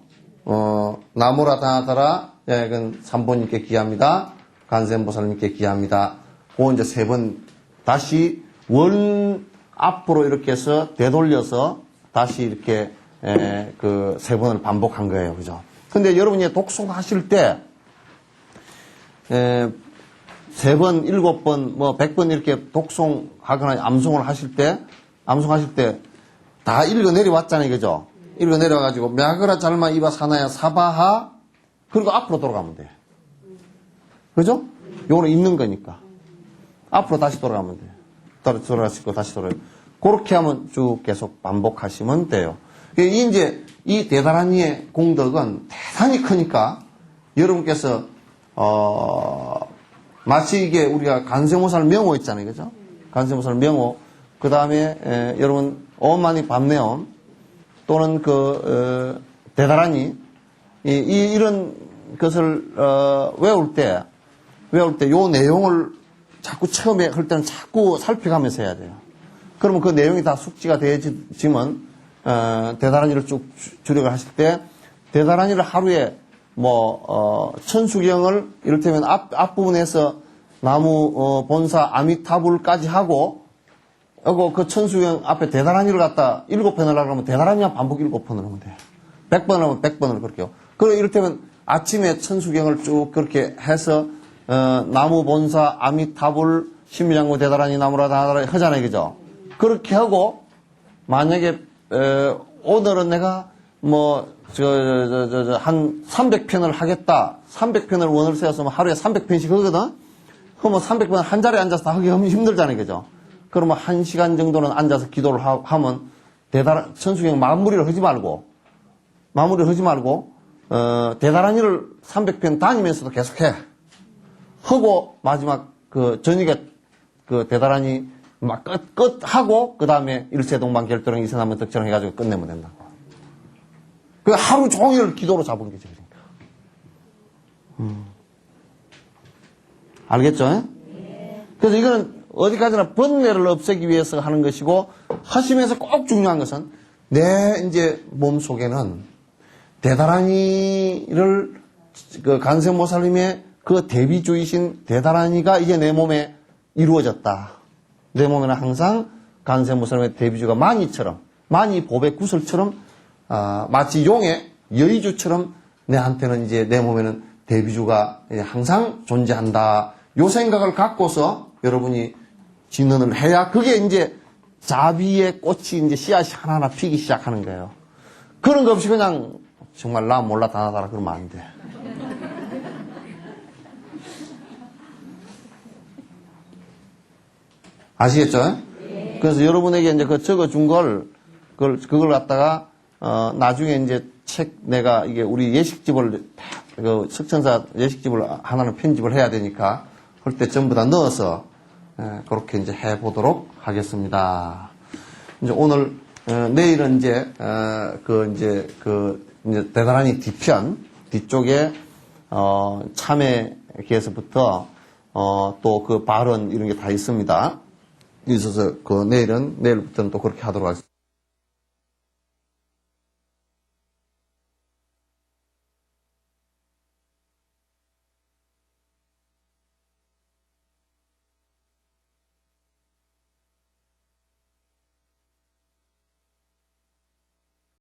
나무라다나다라 그건 삼보님께 기합니다. 관세음보살님께 기합니다. 그 이제 세 번 다시 원 앞으로 이렇게 해서 되돌려서 다시 이렇게 그 세 번을 반복한 거예요, 그죠? 근데 여러분이 독송하실 때 세 번, 7번, 뭐 100번 이렇게 독송하거나 암송을 하실 때 다 읽어 내려왔잖아요, 그죠? 읽어 내려와가지고 мя가라 잘마 이바 사나야 사바하 그리고 앞으로 돌아가면 돼요. 그죠? 요거는 있는 거니까 앞으로 다시 돌아가면 돼요. 돌아가시고 다시 돌아요. 그렇게 하면 쭉 계속 반복하시면 돼요. 이제 이 대단한 이의 공덕은 대단히 크니까 여러분께서 마치 이게 우리가 관세음보살 명호 있잖아요, 그죠? 관세음보살 명호. 그 다음에 여러분 어마니 밤내엄 또는 대다라니 이런 것을 외울 때 요 내용을 자꾸 처음에 할 때는 자꾸 살펴가면서 해야 돼요. 그러면 그 내용이 다 숙지가 되어지면 대다라니를 쭉 주력을 하실 때 대다라니를 하루에 천수경을 이를테면 앞부분에서 나무 본사 아미타불까지 하고 그 천수경 앞에 대다라니를 갖다 7편을 하려면 대다라니만 반복 7번을 하면 돼요. 100번을 하면 100번을 그렇게 해요. 그리고 이를테면 아침에 천수경을 쭉 그렇게 해서 나무 본사 아미타불 신미장구 대다라니 나무라 다다라 하잖아요, 그죠? 그렇게 하고 만약에 오늘은 내가 한 300편을 하겠다. 300편을 원을 세워서 하루에 300편씩 하거든? 그러면 300편 한 자리에 앉아서 다 하기 힘들잖아요, 그죠? 그러면 1시간 정도는 앉아서 기도를 하면 천수경 마무리를 하지 말고, 대단한 일을 300편 다니면서도 계속 해. 하고, 마지막 저녁에 대단하니 막 끝하고, 그 다음에 일세동방 결도령 이세나무 덕처럼 해가지고 끝내면 된다고. 그 하루 종일 기도로 잡은 거죠, 그러니까. 알겠죠? 그래서 이거는 어디까지나 번뇌를 없애기 위해서 하는 것이고, 하시면서 꼭 중요한 것은 내 이제 몸 속에는 대다라니를 관세음보살님의 그 대비주이신 대다라니가 이제 내 몸에 이루어졌다. 내 몸에는 항상 관세음보살님의 대비주가 만이처럼, 만이 보배 구슬처럼 마치 용의 여의주처럼 내한테는 이제 내 몸에는 대비주가 항상 존재한다. 요 생각을 갖고서 여러분이 진언을 해야 그게 이제 자비의 꽃이 이제 씨앗이 하나하나 피기 시작하는 거예요. 그런 거 없이 그냥 정말 나 몰라 다 나다라 그러면 안 돼. 아시겠죠? 그래서 여러분에게 이제 그 적어준 그걸 갖다가, 나중에 이제 책 내가 이게 우리 예식집을, 그 석천사 예식집을 하나는 편집을 해야 되니까, 할 때 전부 다 넣어서, 그렇게 이제 해보도록 하겠습니다. 이제 오늘, 내일은 이제, 이제 대단하니 뒤편, 뒤쪽에, 참회에서부터, 또 그 발언 이런 게 다 있습니다. 있어서 내일부터는 또 그렇게 하도록 하겠습니다.